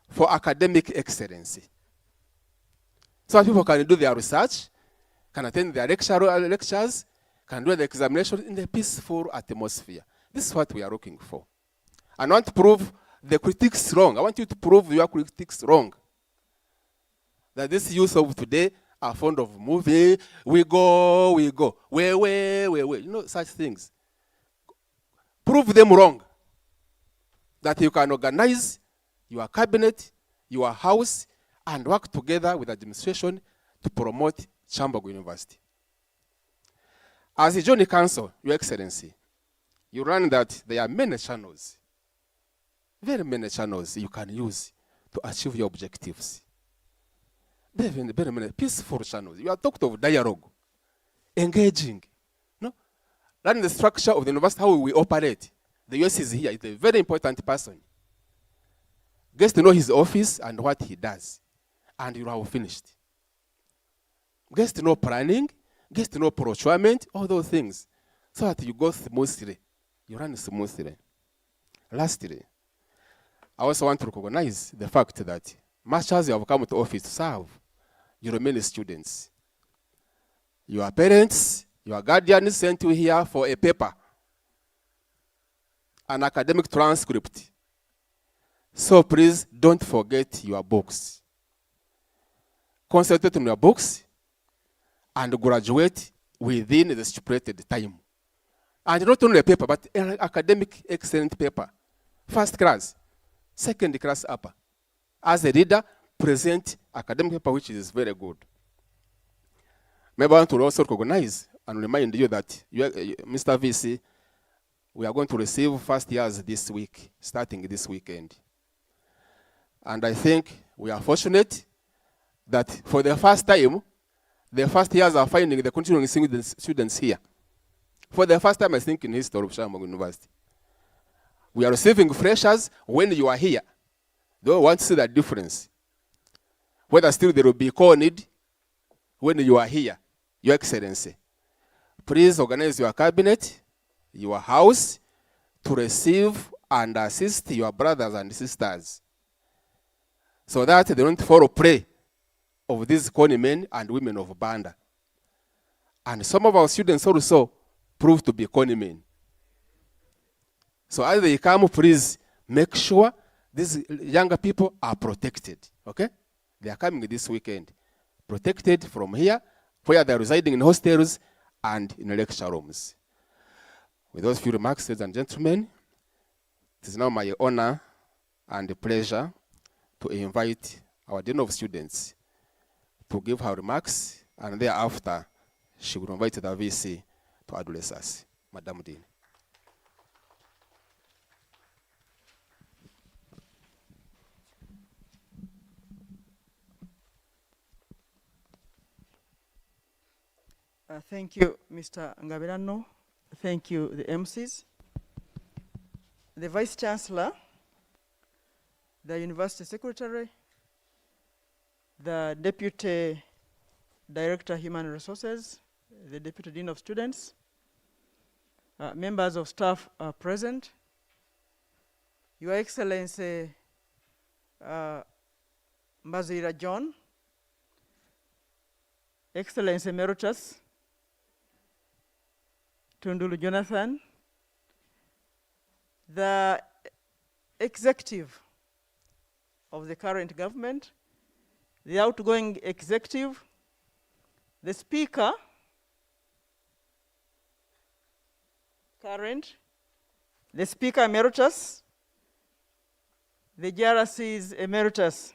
for academic excellency. So that people can do their research, can attend their lectures, can do the examination in a peaceful atmosphere. This is what we are looking for. And I want to prove the critics wrong. I want you to prove your critics wrong. That this youth of today are fond of moving. We go. Where. You know, such things. Prove them wrong. That you can organize your cabinet, your house, and work together with administration to promote Kyambogo University. As a Johnny Council, Your Excellency, you learn that there are many channels, very many channels you can use to achieve your objectives. Very many peaceful channels. You are talked of dialogue, engaging. No? Learn the structure of the university, how we operate. The US is here, it's a very important person. Gets to know his office and what he does. and you have finished. Gets to know planning, gets to know procurement, all those things, so that you go smoothly, you run smoothly. Lastly, I also want to recognize the fact that much as you have come to office to serve, you remain students. Your parents, your guardians sent you here for a paper, an academic transcript. So please don't forget your books. Concentrate on your books and graduate within the stipulated time. And not only a paper, but an academic excellent paper. First class, second class upper. As a reader, present academic paper which is very good. Maybe I want to also recognize and remind you that Mr. VC, we are going to receive first years this week, starting this weekend. And I think we are fortunate that for the first time, the first years are finding the continuing students here. For the first time, I think, in the history of Kyambongo University. We are receiving freshers when you are here. They want to see the difference. Whether still there will be core need when you are here, Your Excellency. Please organize your cabinet, your house, to receive and assist your brothers and sisters, so that they don't fall prey of these corny men and women of Banda. And some of our students also prove to be corny men. So as they come, please make sure these younger people are protected, okay? They are coming this weekend, protected from here, where they are residing in hostels and in lecture rooms. With those few remarks, ladies and gentlemen, it is now my honor and pleasure to invite our Dean of Students to give her remarks, and thereafter, she will invite the VC to address us. Madam Dean. Thank you, Mr. Ngabirano. Thank you, the MCs. The Vice Chancellor, the University Secretary, the Deputy Director Human Resources, the Deputy Dean of Students, members of staff are present. Your Excellency, Mbazira John, Excellency Emeritus Tundulu Jonathan, the executive of the current government, the outgoing executive, the speaker, current, the speaker emeritus, the GRCs emeritus,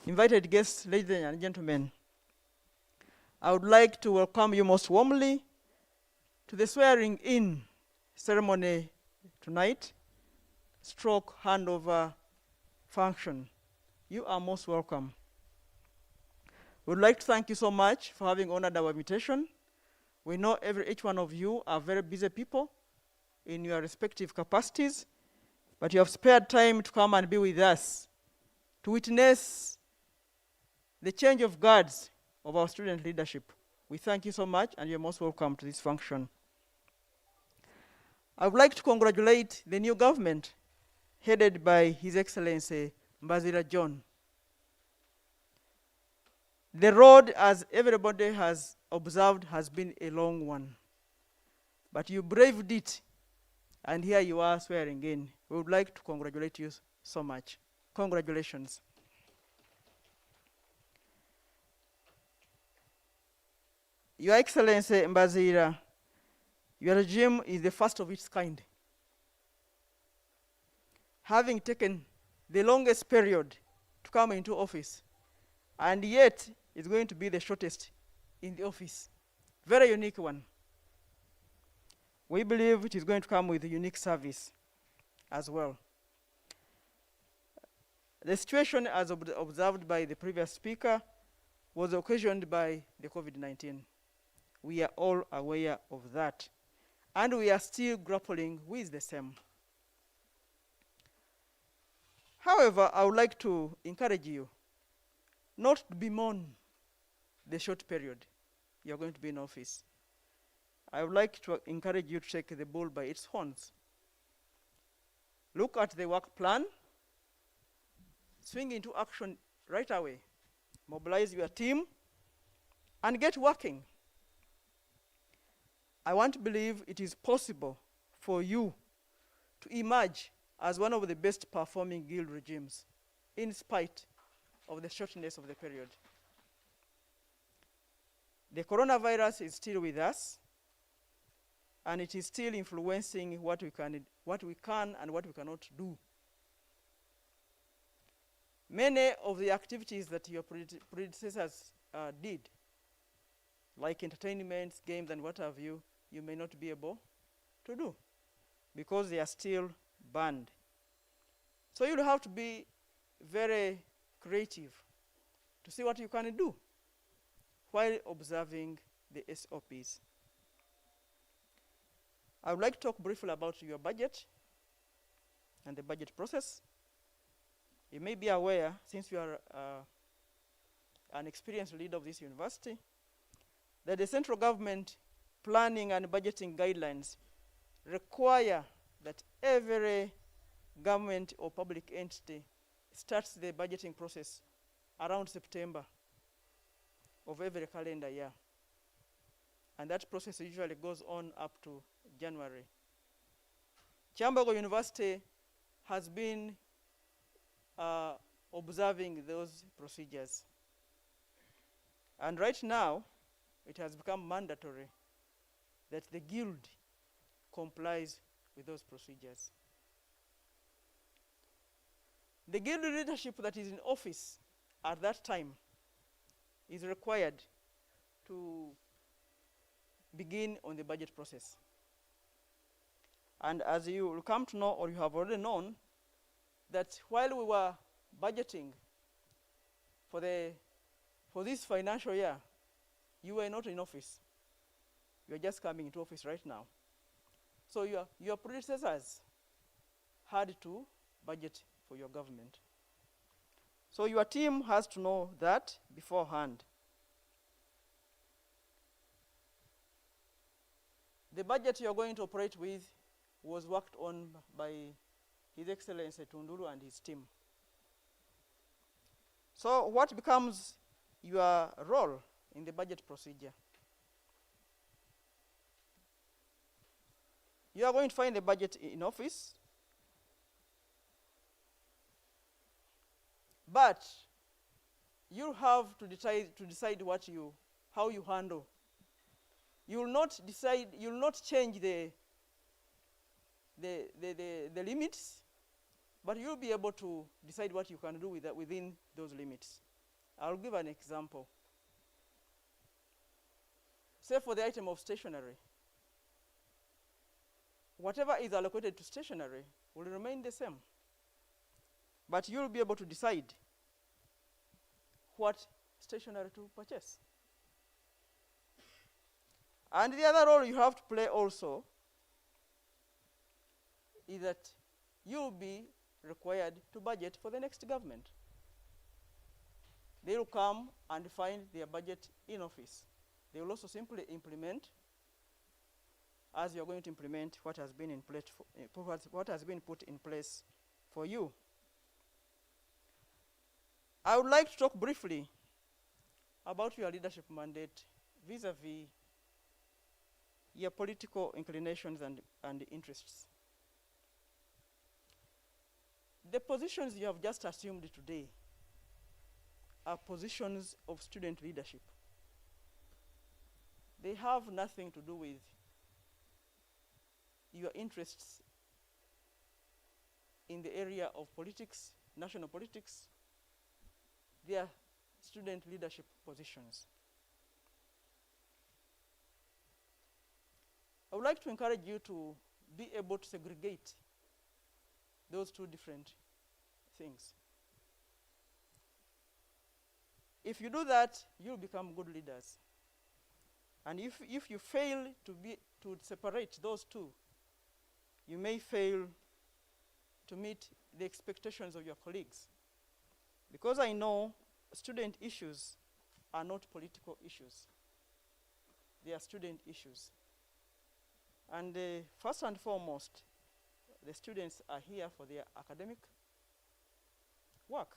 invited guests, ladies and gentlemen. I would like to welcome you most warmly to the swearing in ceremony tonight, stroke handover function. You are most welcome. We would like to thank you so much for having honored our invitation. We know each one of you are very busy people in your respective capacities, but you have spared time to come and be with us to witness the change of guards of our student leadership. We thank you so much, and you're most welcome to this function. I would like to congratulate the new government headed by His Excellency Mbazira John. The road, as everybody has observed, has been a long one. But you braved it, and here you are swearing in. We would like to congratulate you so much. Congratulations. Your Excellency Mbazira, your regime is the first of its kind, having taken the longest period to come into office, and yet it's going to be the shortest in the office. Very unique one. We believe it is going to come with a unique service as well. The situation, as observed by the previous speaker, was occasioned by the COVID-19. We are all aware of that, and we are still grappling with the same. However, I would like to encourage you not to bemoan the short period you're going to be in office. I would like to encourage you to take the bull by its horns. Look at the work plan, swing into action right away. Mobilize your team and get working. I want to believe it is possible for you to emerge as one of the best performing guild regimes in spite of the shortness of the period. The coronavirus is still with us, and it is still influencing what we can and what we cannot do. Many of the activities that your predecessors did, like entertainments, games, and what have you, you may not be able to do because they are still banned. So you'll have to be very creative to see what you can do while observing the SOPs. I would like to talk briefly about your budget and the budget process. You may be aware, since you are an experienced leader of this university, that the central government planning and budgeting guidelines require that every government or public entity starts the budgeting process around September of every calendar year. And that process usually goes on up to January. Kyambongo University has been observing those procedures. And right now, it has become mandatory that the guild complies with those procedures. The guild leadership that is in office at that time is required to begin on the budget process. And as you will come to know, or you have already known, that while we were budgeting for this financial year, you were not in office. You are just coming into office right now. So your predecessors had to budget for your government. So your team has to know that beforehand. The budget you're going to operate with was worked on by His Excellency Tunduru and his team. So what becomes your role in the budget procedure? You are going to find the budget in office, but you have to decide how you handle. You will not decide, you will not change the limits, but you'll be able to decide what you can do with that within those limits. I'll give an example. Say for the item of stationery, whatever is allocated to stationery will remain the same, but you'll be able to decide what stationery to purchase. And the other role you have to play also is that you'll be required to budget for the next government. They will come and find their budget in office. They will also simply implement, as you're going to implement what has been in place what has been put in place for you. I would like to talk briefly about your leadership mandate vis-a-vis your political inclinations and interests. The positions you have just assumed today are positions of student leadership. They have nothing to do with your interests in the area of politics, national politics. They are student leadership positions. I would like to encourage you to be able to segregate those two different things. If you do that, you'll become good leaders. And if you fail to separate those two, you may fail to meet the expectations of your colleagues. Because I know student issues are not political issues. They are student issues. And first and foremost, the students are here for their academic work.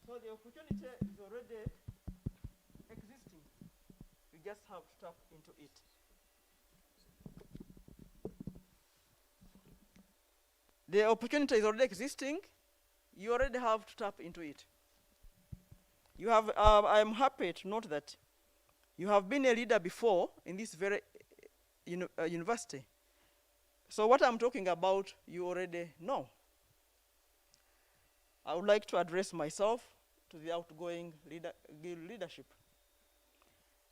So the opportunity is already existing. You just have to tap into it. The opportunity is already existing. You already have to tap into it. You have. I am happy to note that you have been a leader before in this very university. So what I'm talking about, you already know. I would like to address myself to the outgoing leadership.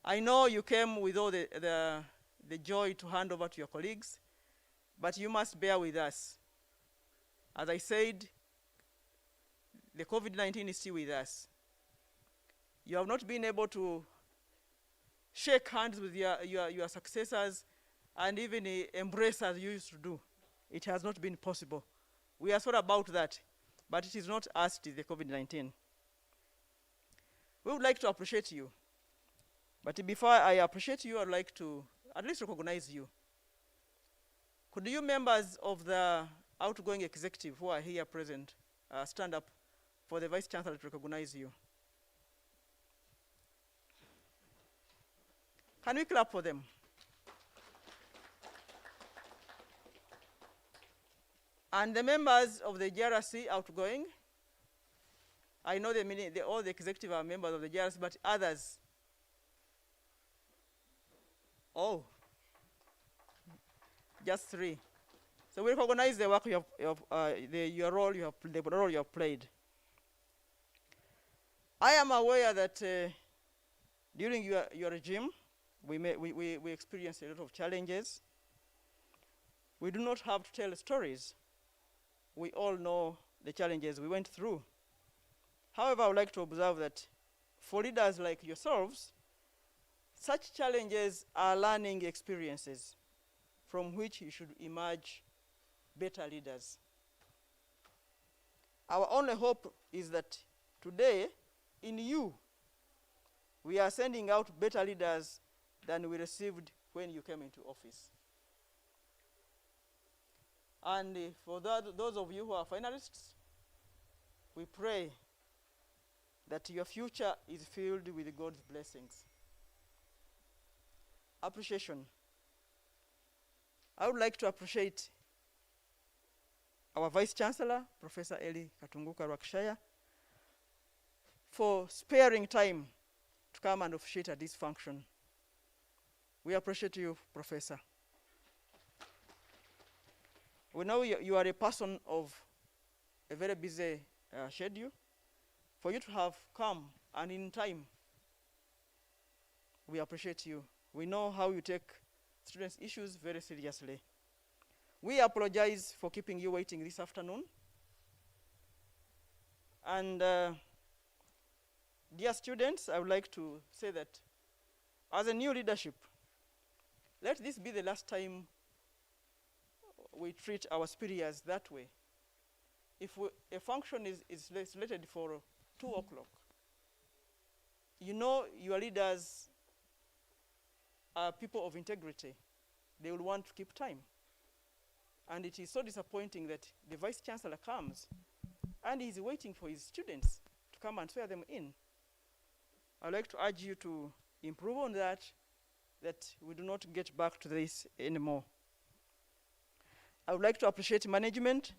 I know you came with all the joy to hand over to your colleagues, but you must bear with us. As I said, the COVID-19 is still with us. You have not been able to shake hands with your successors and even embrace as you used to do. It has not been possible. We are sorry about that, but it is not us, it is the COVID-19. We would like to appreciate you. But before I appreciate you, I'd like to at least recognize you. Could you members of the outgoing executive who are here present stand up for the Vice Chancellor to recognize you? Can we clap for them? And the members of the GRC outgoing, I know all the executive are members of the GRC, but others. Oh, just 3. So we recognize the work your role you have played. I am aware that during your regime, we experienced a lot of challenges. We do not have to tell stories. We all know the challenges we went through. However, I would like to observe that for leaders like yourselves, such challenges are learning experiences from which you should emerge better leaders. Our only hope is that today, in you, we are sending out better leaders than we received when you came into office. And for those of you who are finalists, we pray that your future is filled with God's blessings. Appreciation. I would like to appreciate our Vice Chancellor, Professor Eli Katunguka Rakshaya, for sparing time to come and officiate at this function. We appreciate you, Professor. We know you are a person of a very busy schedule. For you to have come and in time, we appreciate you. We know how you take students' issues very seriously. We apologize for keeping you waiting this afternoon. And dear students, I would like to say that as a new leadership, let this be the last time we treat our superiors that way. If a function is slated for 2 o'clock, you know your leaders are people of integrity. They will want to keep time. And it is so disappointing that the Vice Chancellor comes and he's waiting for his students to come and swear them in. I'd like to urge you to improve on that we do not get back to this anymore. I would like to appreciate management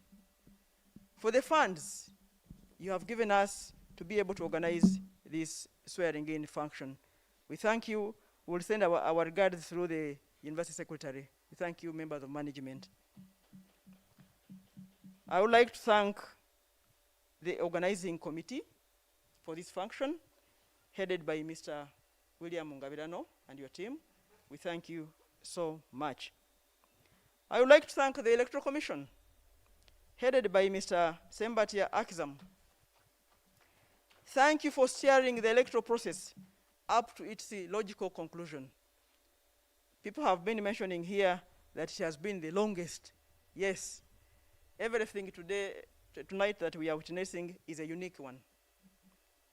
for the funds you have given us to be able to organize this swearing in function. We thank you. We'll send our regards through the University Secretary. We thank you, members of management. I would like to thank the organizing committee for this function, headed by Mr. William Ngabirano and your team. We thank you so much. I would like to thank the Electoral Commission, headed by Mr. Sembatia Akizam. Thank you for steering the electoral process up to its logical conclusion. People have been mentioning here that it has been the longest. Yes, everything tonight that we are witnessing is a unique one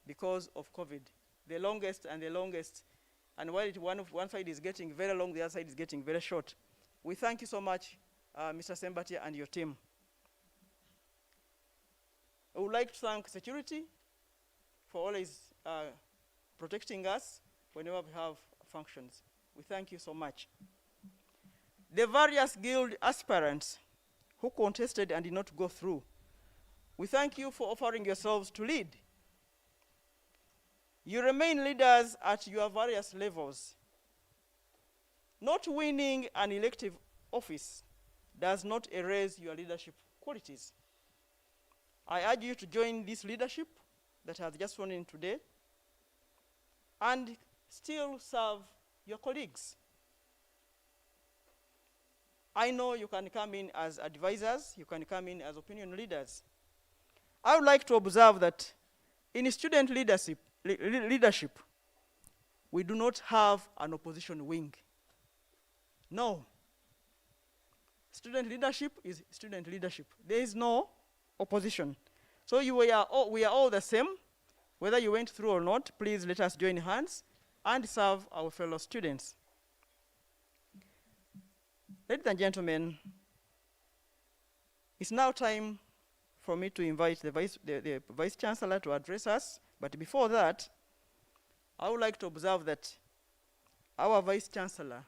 because of COVID. The longest, and while one side is getting very long, the other side is getting very short. We thank you so much, Mr. Sembatia and your team. I would like to thank security for always protecting us whenever we have functions. We thank you so much. The various guild aspirants who contested and did not go through, we thank you for offering yourselves to lead. You remain leaders at your various levels. Not winning an elective office does not erase your leadership qualities. I urge you to join this leadership that has just sworn in today and still serve your colleagues. I know you can come in as advisors, you can come in as opinion leaders. I would like to observe that in student leadership, we do not have an opposition wing. No. Student leadership is student leadership. There is no opposition. So we are all the same. Whether you went through or not, please let us join hands and serve our fellow students. Ladies and gentlemen, it's now time for me to invite the Vice Chancellor to address us. But before that, I would like to observe that our Vice Chancellor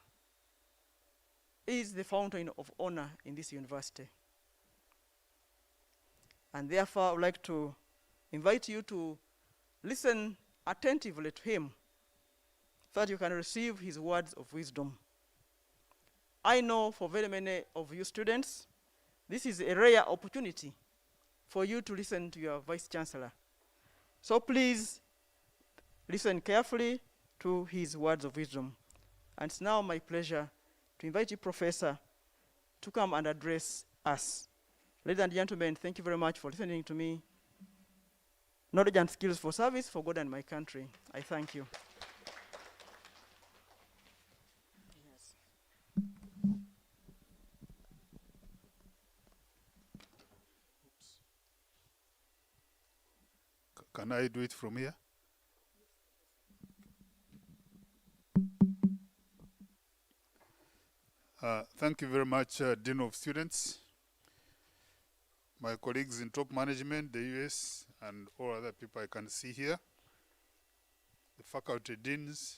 is the fountain of honor in this university. And therefore, I would like to invite you to listen attentively to him so that you can receive his words of wisdom. I know for very many of you students, this is a rare opportunity for you to listen to your Vice Chancellor. So please listen carefully to his words of wisdom. And it's now my pleasure to invite you, Professor, to come and address us. Ladies and gentlemen, thank you very much for listening to me. Knowledge and skills for service for God and my country. I thank you. Can I do it from here? Thank you very much, Dean of Students, my colleagues in top management, the US, and all other people I can see here, the faculty deans,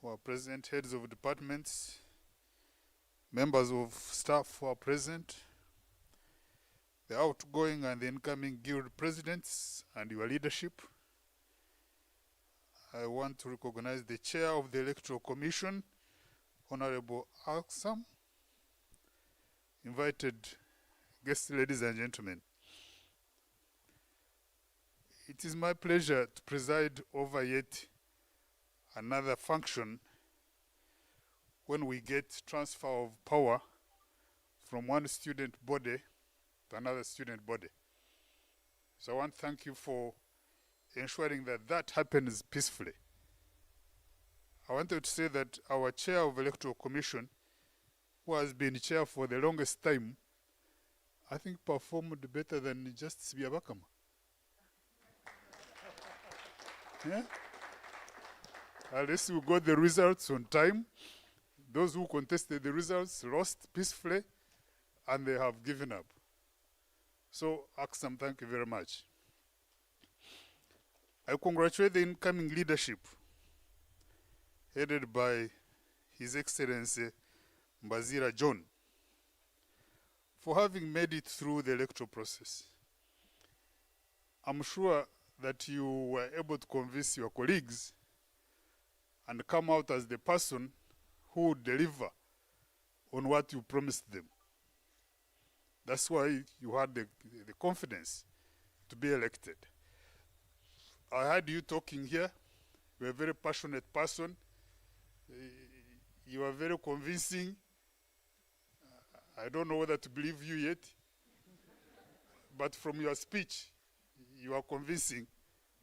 our president, heads of departments, members of staff who are present, the outgoing and the incoming guild presidents and your leadership. I want to recognize the chair of the Electoral Commission, Honorable Aksam, invited guests, ladies and gentlemen. It is my pleasure to preside over yet another function when we get transfer of power from one student body to another student body. So I want to thank you for ensuring that that happens peacefully. I wanted to say that our chair of Electoral Commission, who has been chair for the longest time, I think performed better than Justice Byabakama. Yeah? At least we got the results on time. Those who contested the results lost peacefully, and they have given up. So, Aksam, thank you very much. I congratulate the incoming leadership, headed by His Excellency Mbazira John. for having made it through the electoral process. I'm sure that you were able to convince your colleagues and come out as the person who would deliver on what you promised them. That's why you had the confidence to be elected. I heard you talking here. You're a very passionate person. You are very convincing. I don't know whether to believe you yet, but from your speech, you are convincing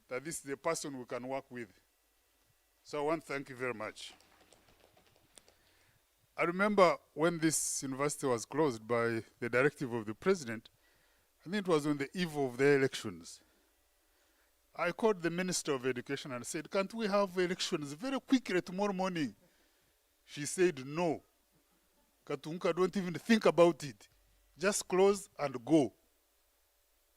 that this is the person we can work with. So I want to thank you very much. I remember when this university was closed by the directive of the president, I think it was on the eve of the elections. I called the Minister of Education and said, can't we have elections very quickly tomorrow morning? She said, no. Katunka, don't even think about it. Just close and go.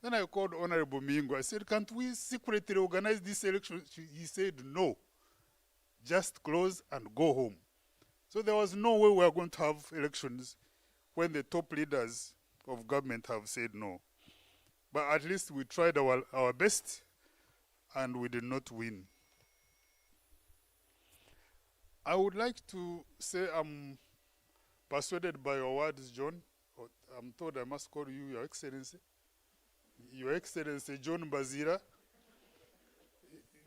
Then I called Honorable Mingo. I said, can't we secretly organize this election? He said, no. Just close and go home. So there was no way we were going to have elections when the top leaders of government have said no. But at least we tried our best, and we did not win. I would like to say I'm persuaded by your words, John. I'm told I must call you Your Excellency. Your Excellency John Bazira.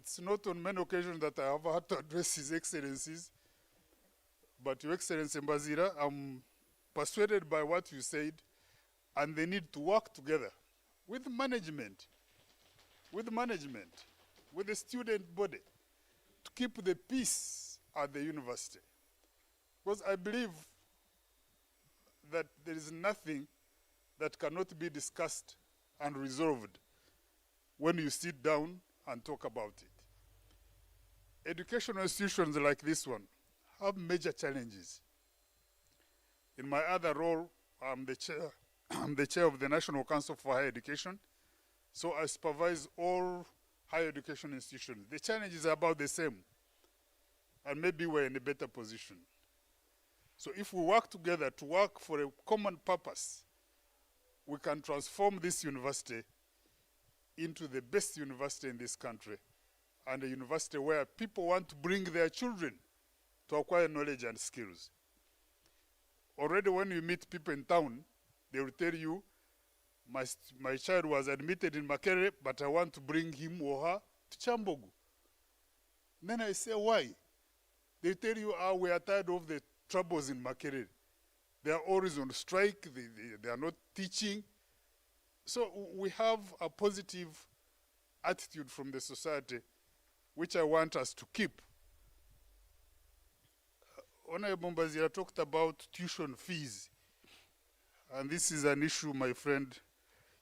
It's not on many occasions that I have had to address His Excellencies, but Your Excellency Bazira, I'm persuaded by what you said, and they need to work together with management, with the student body, to keep the peace at the university. Because I believe that there is nothing that cannot be discussed and resolved when you sit down and talk about it. Educational institutions like this one have major challenges. In my other role, I'm the chair of the National Council for Higher Education, so I supervise all higher education institutions. The challenges are about the same, and maybe we're in a better position. So if we work together to work for a common purpose, we can transform this university into the best university in this country, and a university where people want to bring their children to acquire knowledge and skills. Already when you meet people in town, they will tell you, my child was admitted in Makerere, but I want to bring him or her to Kyambogo. Then I say, why? They tell you, we are tired of the troubles in Makerere. They are always on strike, they are not teaching. So we have a positive attitude from the society, which I want us to keep. Honorable Mbazira talked about tuition fees. And this is an issue my friend,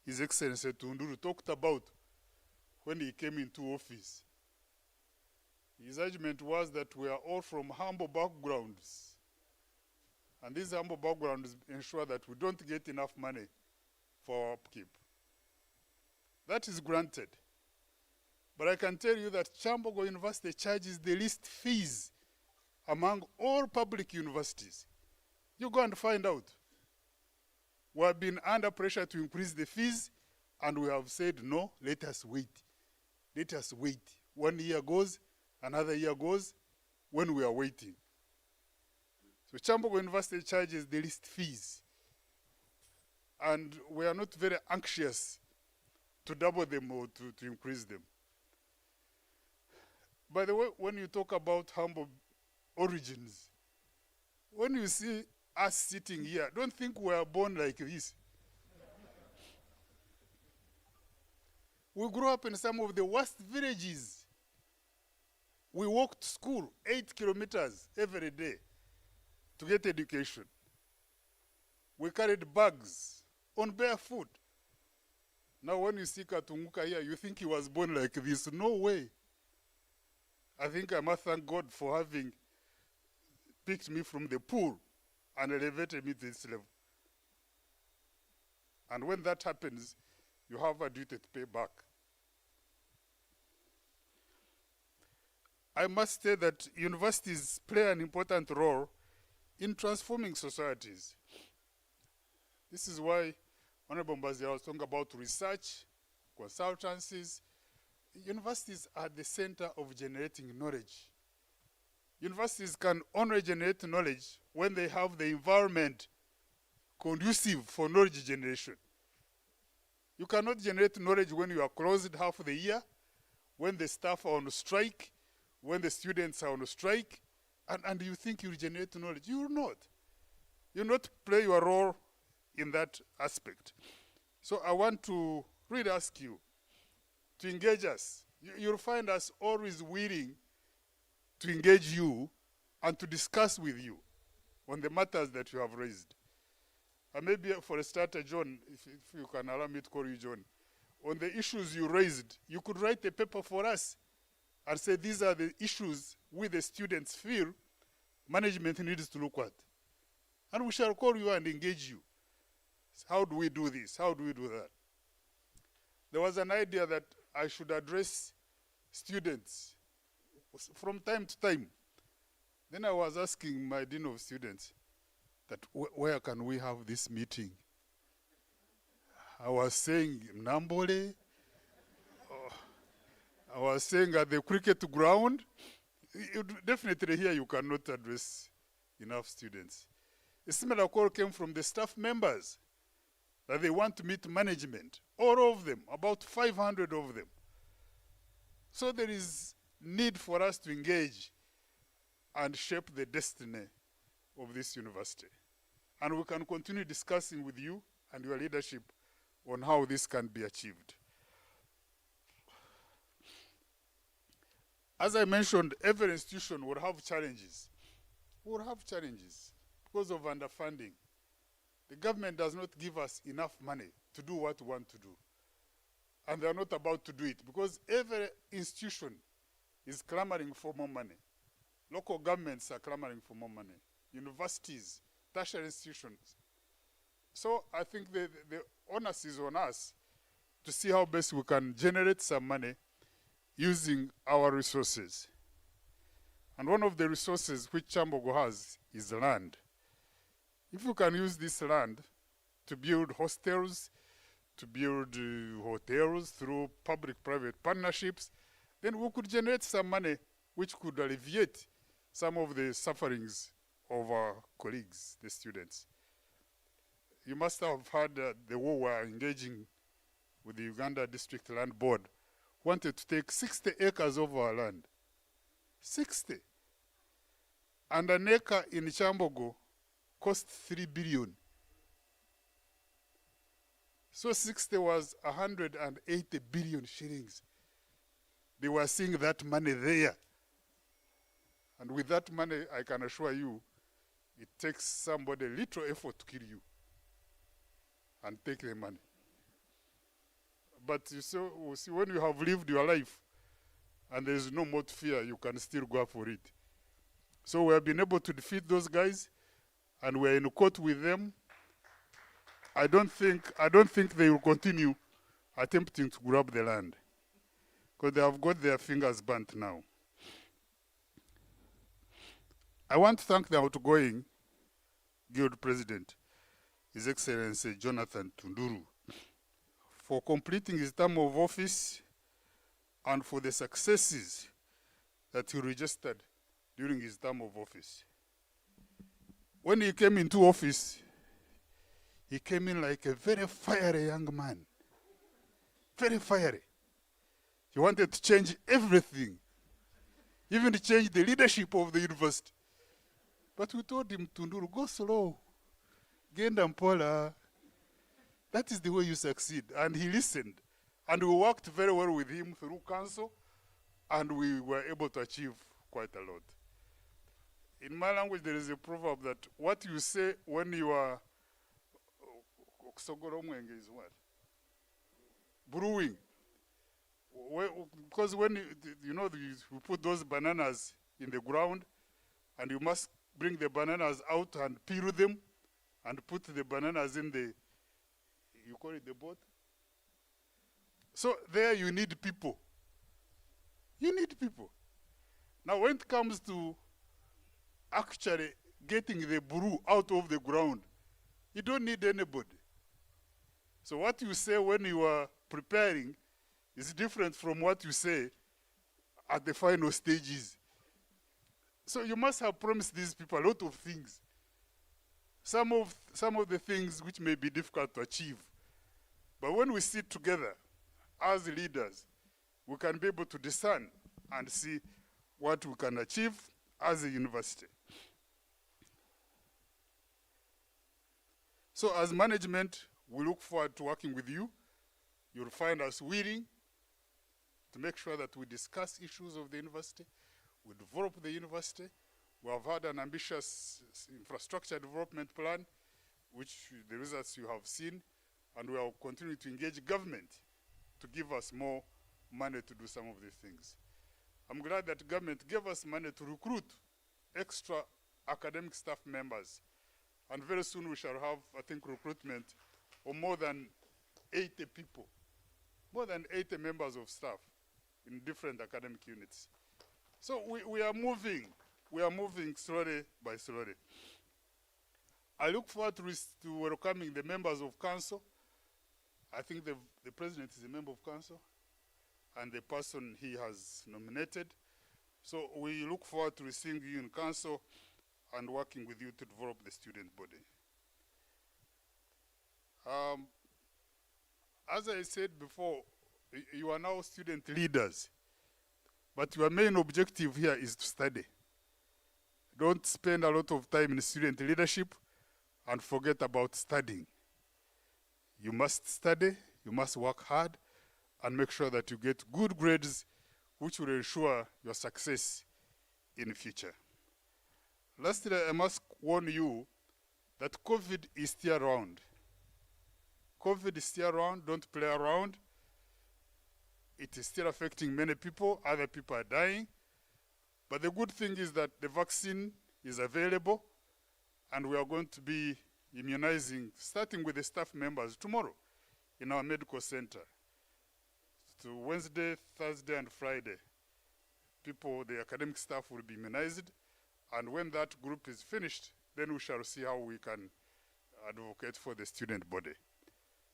His Excellency Tunduru, talked about when he came into office. His argument was that we are all from humble backgrounds. And these humble backgrounds ensure that we don't get enough money for our upkeep. That is granted. But I can tell you that Kyambogo University charges the least fees among all public universities. You go and find out. We have been under pressure to increase the fees, and we have said, no, let us wait. Let us wait. 1 year goes, another year goes, when we are waiting. So Kyambogo University charges the least fees. And we are not very anxious to double them or to increase them. By the way, when you talk about humble origins, when you see us sitting here, don't think we are born like this. We grew up in some of the worst villages. We walked to school 8 kilometers every day to get education. We carried bags on barefoot. Now when you see Katunguka here, you think he was born like this. No way. I think I must thank God for having picked me from the pool and elevated me to this level. And when that happens, you have a duty to pay back. I must say that universities play an important role in transforming societies. This is why Honorable Mbazia was talking about research, consultancies. Universities are the center of generating knowledge. Universities can only generate knowledge when they have the environment conducive for knowledge generation. You cannot generate knowledge when you are closed half the year, when the staff are on strike, when the students are on strike, and you think you'll generate knowledge. You will not. You will not play your role in that aspect. So I want to really ask you to engage us. You'll find us always willing to engage you and to discuss with you on the matters that you have raised. And maybe for a starter, John, if you can allow me to call you John, on the issues you raised, you could write a paper for us and say these are the issues we the students feel management needs to look at. And we shall call you and engage you. How do we do this? How do we do that? There was an idea that I should address students from time to time. Then I was asking my dean of students that where can we have this meeting? I was saying Nambole. I was saying at the cricket ground. Definitely here you cannot address enough students. A similar call came from the staff members that they want to meet management, all of them, about 500 of them. So there is need for us to engage and shape the destiny of this university. And we can continue discussing with you and your leadership on how this can be achieved. As I mentioned, every institution will have challenges. Will have challenges because of underfunding. The government does not give us enough money to do what we want to do. And they are not about to do it because every institution is clamoring for more money. Local governments are clamoring for more money. Universities, tertiary institutions. So I think the onus is on us to see how best we can generate some money using our resources. And one of the resources which Kyambogo has is land. If you can use this land to build hostels, to build hotels through public-private partnerships, then we could generate some money which could alleviate some of the sufferings of our colleagues, the students. You must have heard that the war we are engaging with the Uganda District Land Board wanted to take 60 acres of our land. 60. And an acre in Kyambogo cost 3 billion. So 60 was 180 billion shillings. They were seeing that money there. And with that money, I can assure you, it takes somebody little effort to kill you and take the money. But you see, when you have lived your life and there is no more fear, you can still go for it. So we have been able to defeat those guys, and we're in court with them. I don't think they will continue attempting to grab the land because they have got their fingers burnt now. I want to thank the outgoing Guild President, His Excellency Jonathan Tunduru, for completing his term of office and for the successes that he registered during his term of office. When he came into office, he came in like a very fiery young man. Very fiery. He wanted to change everything, even to change the leadership of the university. But we told him, Tunduru, go slow. Genda mpola. That is the way you succeed. And he listened. And we worked very well with him through council, and we were able to achieve quite a lot. In my language, there is a proverb that what you say when you are is what? Brewing. Because when you put those bananas in the ground, and you must bring the bananas out and peel them, and put the bananas in the, you call it the boat? So there you need people. You need people. Now when it comes to actually getting the brew out of the ground, you don't need anybody. So what you say when you are preparing is different from what you say at the final stages. So you must have promised these people a lot of things. Some of the things which may be difficult to achieve. But when we sit together as leaders, we can be able to discern and see what we can achieve as a university. So as management, we look forward to working with you. You'll find us willing to make sure that we discuss issues of the university, we develop the university. We have had an ambitious infrastructure development plan, which the results you have seen, and we will continue to engage government to give us more money to do some of these things. I'm glad that government gave us money to recruit extra academic staff members. And very soon we shall have, I think, recruitment of more than 80 people, more than 80 members of staff in different academic units. So we are moving slowly by slowly. I look forward to welcoming the members of council. I think the president is a member of council and the person he has nominated. So we look forward to receiving you in council and working with you to develop the student body. As I said before, you are now student leaders, but your main objective here is to study. Don't spend a lot of time in student leadership and forget about studying. You must study, you must work hard, and make sure that you get good grades, which will ensure your success in the future. Lastly, I must warn you that COVID is still around. COVID is still around, don't play around. It is still affecting many people, other people are dying. But the good thing is that the vaccine is available, and we are going to be immunizing, starting with the staff members tomorrow in our medical center. So Wednesday, Thursday, and Friday, the academic staff will be immunized. And when that group is finished, then we shall see how we can advocate for the student body.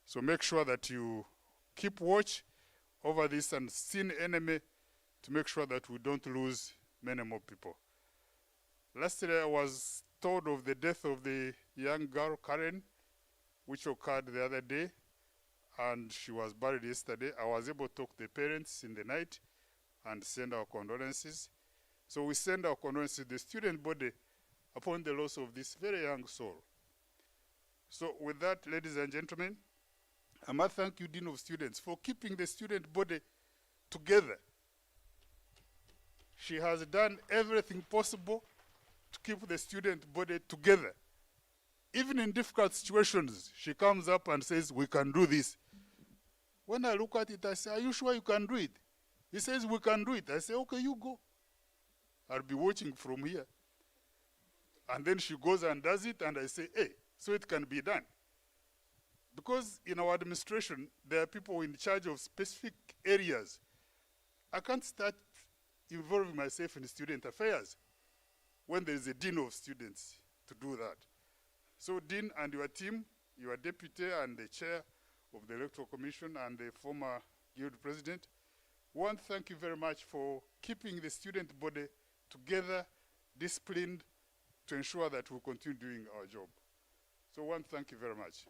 So make sure that you keep watch over this and see enemy to make sure that we don't lose many more people. Lastly, I was told of the death of the young girl, Karen, which occurred the other day, and she was buried yesterday. I was able to talk to the parents in the night and send our condolences. So we send our condolences to the student body upon the loss of this very young soul. So with that, ladies and gentlemen, I must thank you, Dean of Students, for keeping the student body together. She has done everything possible to keep the student body together. Even in difficult situations, she comes up and says, we can do this. When I look at it, I say, are you sure you can do it? He says, we can do it. I say, okay, you go. I'll be watching from here. And then she goes and does it, and I say, hey, so it can be done. Because in our administration, there are people in charge of specific areas. I can't start involving myself in student affairs when there is a dean of students to do that. So Dean and your team, your deputy and the chair of the Electoral Commission and the former guild president, we want to thank you very much for keeping the student body together, disciplined, to ensure that we continue doing our job. So I want to thank you very much.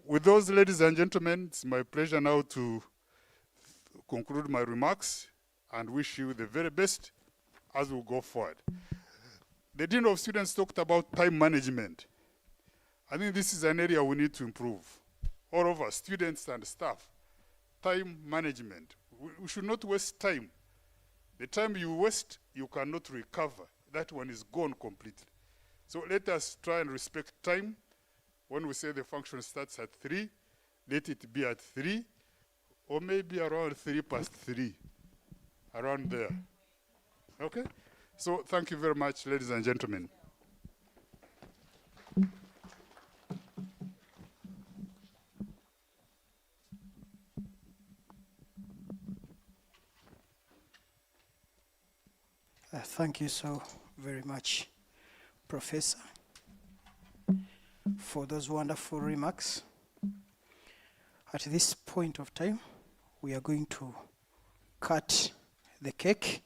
With those, ladies and gentlemen, it's my pleasure now to conclude my remarks and wish you the very best as we go forward. The Dean of Students talked about time management. I think this is an area we need to improve. All of us, students and staff, time management. We should not waste time. The time you waste, you cannot recover. That one is gone completely. So let us try and respect time. When we say the function starts at 3, let it be at 3, or maybe around 3:03, around there. Okay? So thank you very much, ladies and gentlemen. Thank you so very much, Professor, for those wonderful remarks. At this point of time, we are going to cut the cake.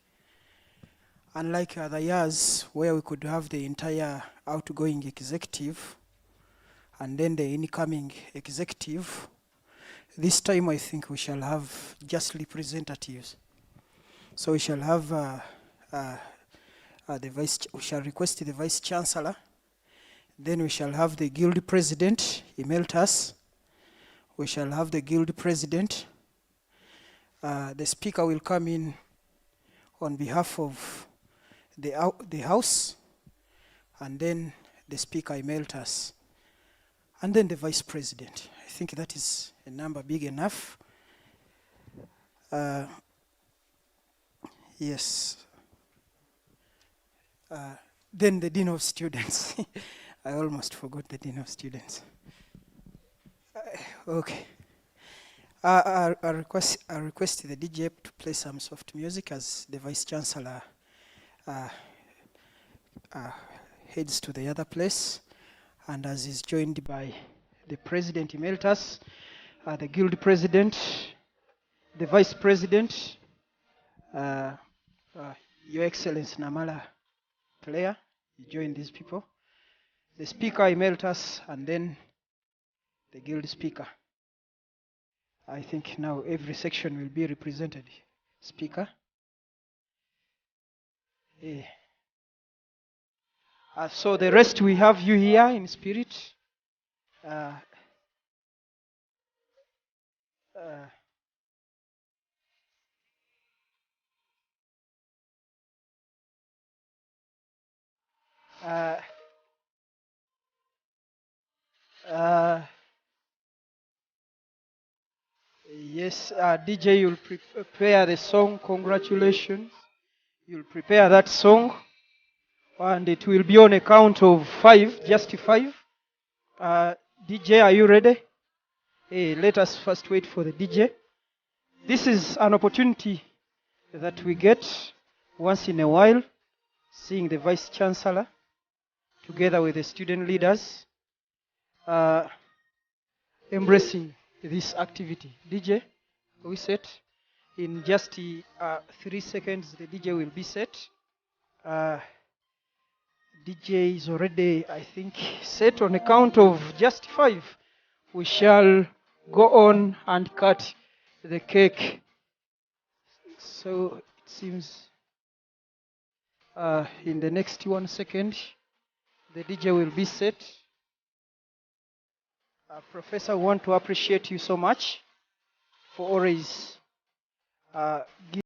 Unlike other years where we could have the entire outgoing executive and then the incoming executive, this time I think we shall have just representatives. So we shall have we shall request the Vice Chancellor, then we shall have the Guild President, Emeritus. We shall have the Guild President. The Speaker will come in on behalf of the House, and then the Speaker Emeritus, and then the Vice President. I think that is a number big enough. Yes. Then the Dean of Students. I almost forgot the Dean of Students. Okay. I request the DJ to play some soft music as the Vice Chancellor heads to the other place, and as he's joined by the President Emeritus, the Guild President, the Vice President, Your Excellency Namala Player, you join these people, the Speaker Emeritus, and then the Guild Speaker. I think now every section will be represented. Speaker. So the rest we have you here in spirit. Yes, DJ, you'll prepare the song. Congratulations. You'll prepare that song. And it will be on a count of 5, just 5. DJ, are you ready? Hey, let us first wait for the DJ. This is an opportunity that we get once in a while, seeing the Vice Chancellor together with the student leaders, embracing this activity. DJ, are we set? In just 3 seconds, the DJ will be set. DJ is already, I think, set on a count of just 5. We shall go on and cut the cake. So it seems in the next 1 second, the DJ will be set. Professor, I want to appreciate you so much for always giving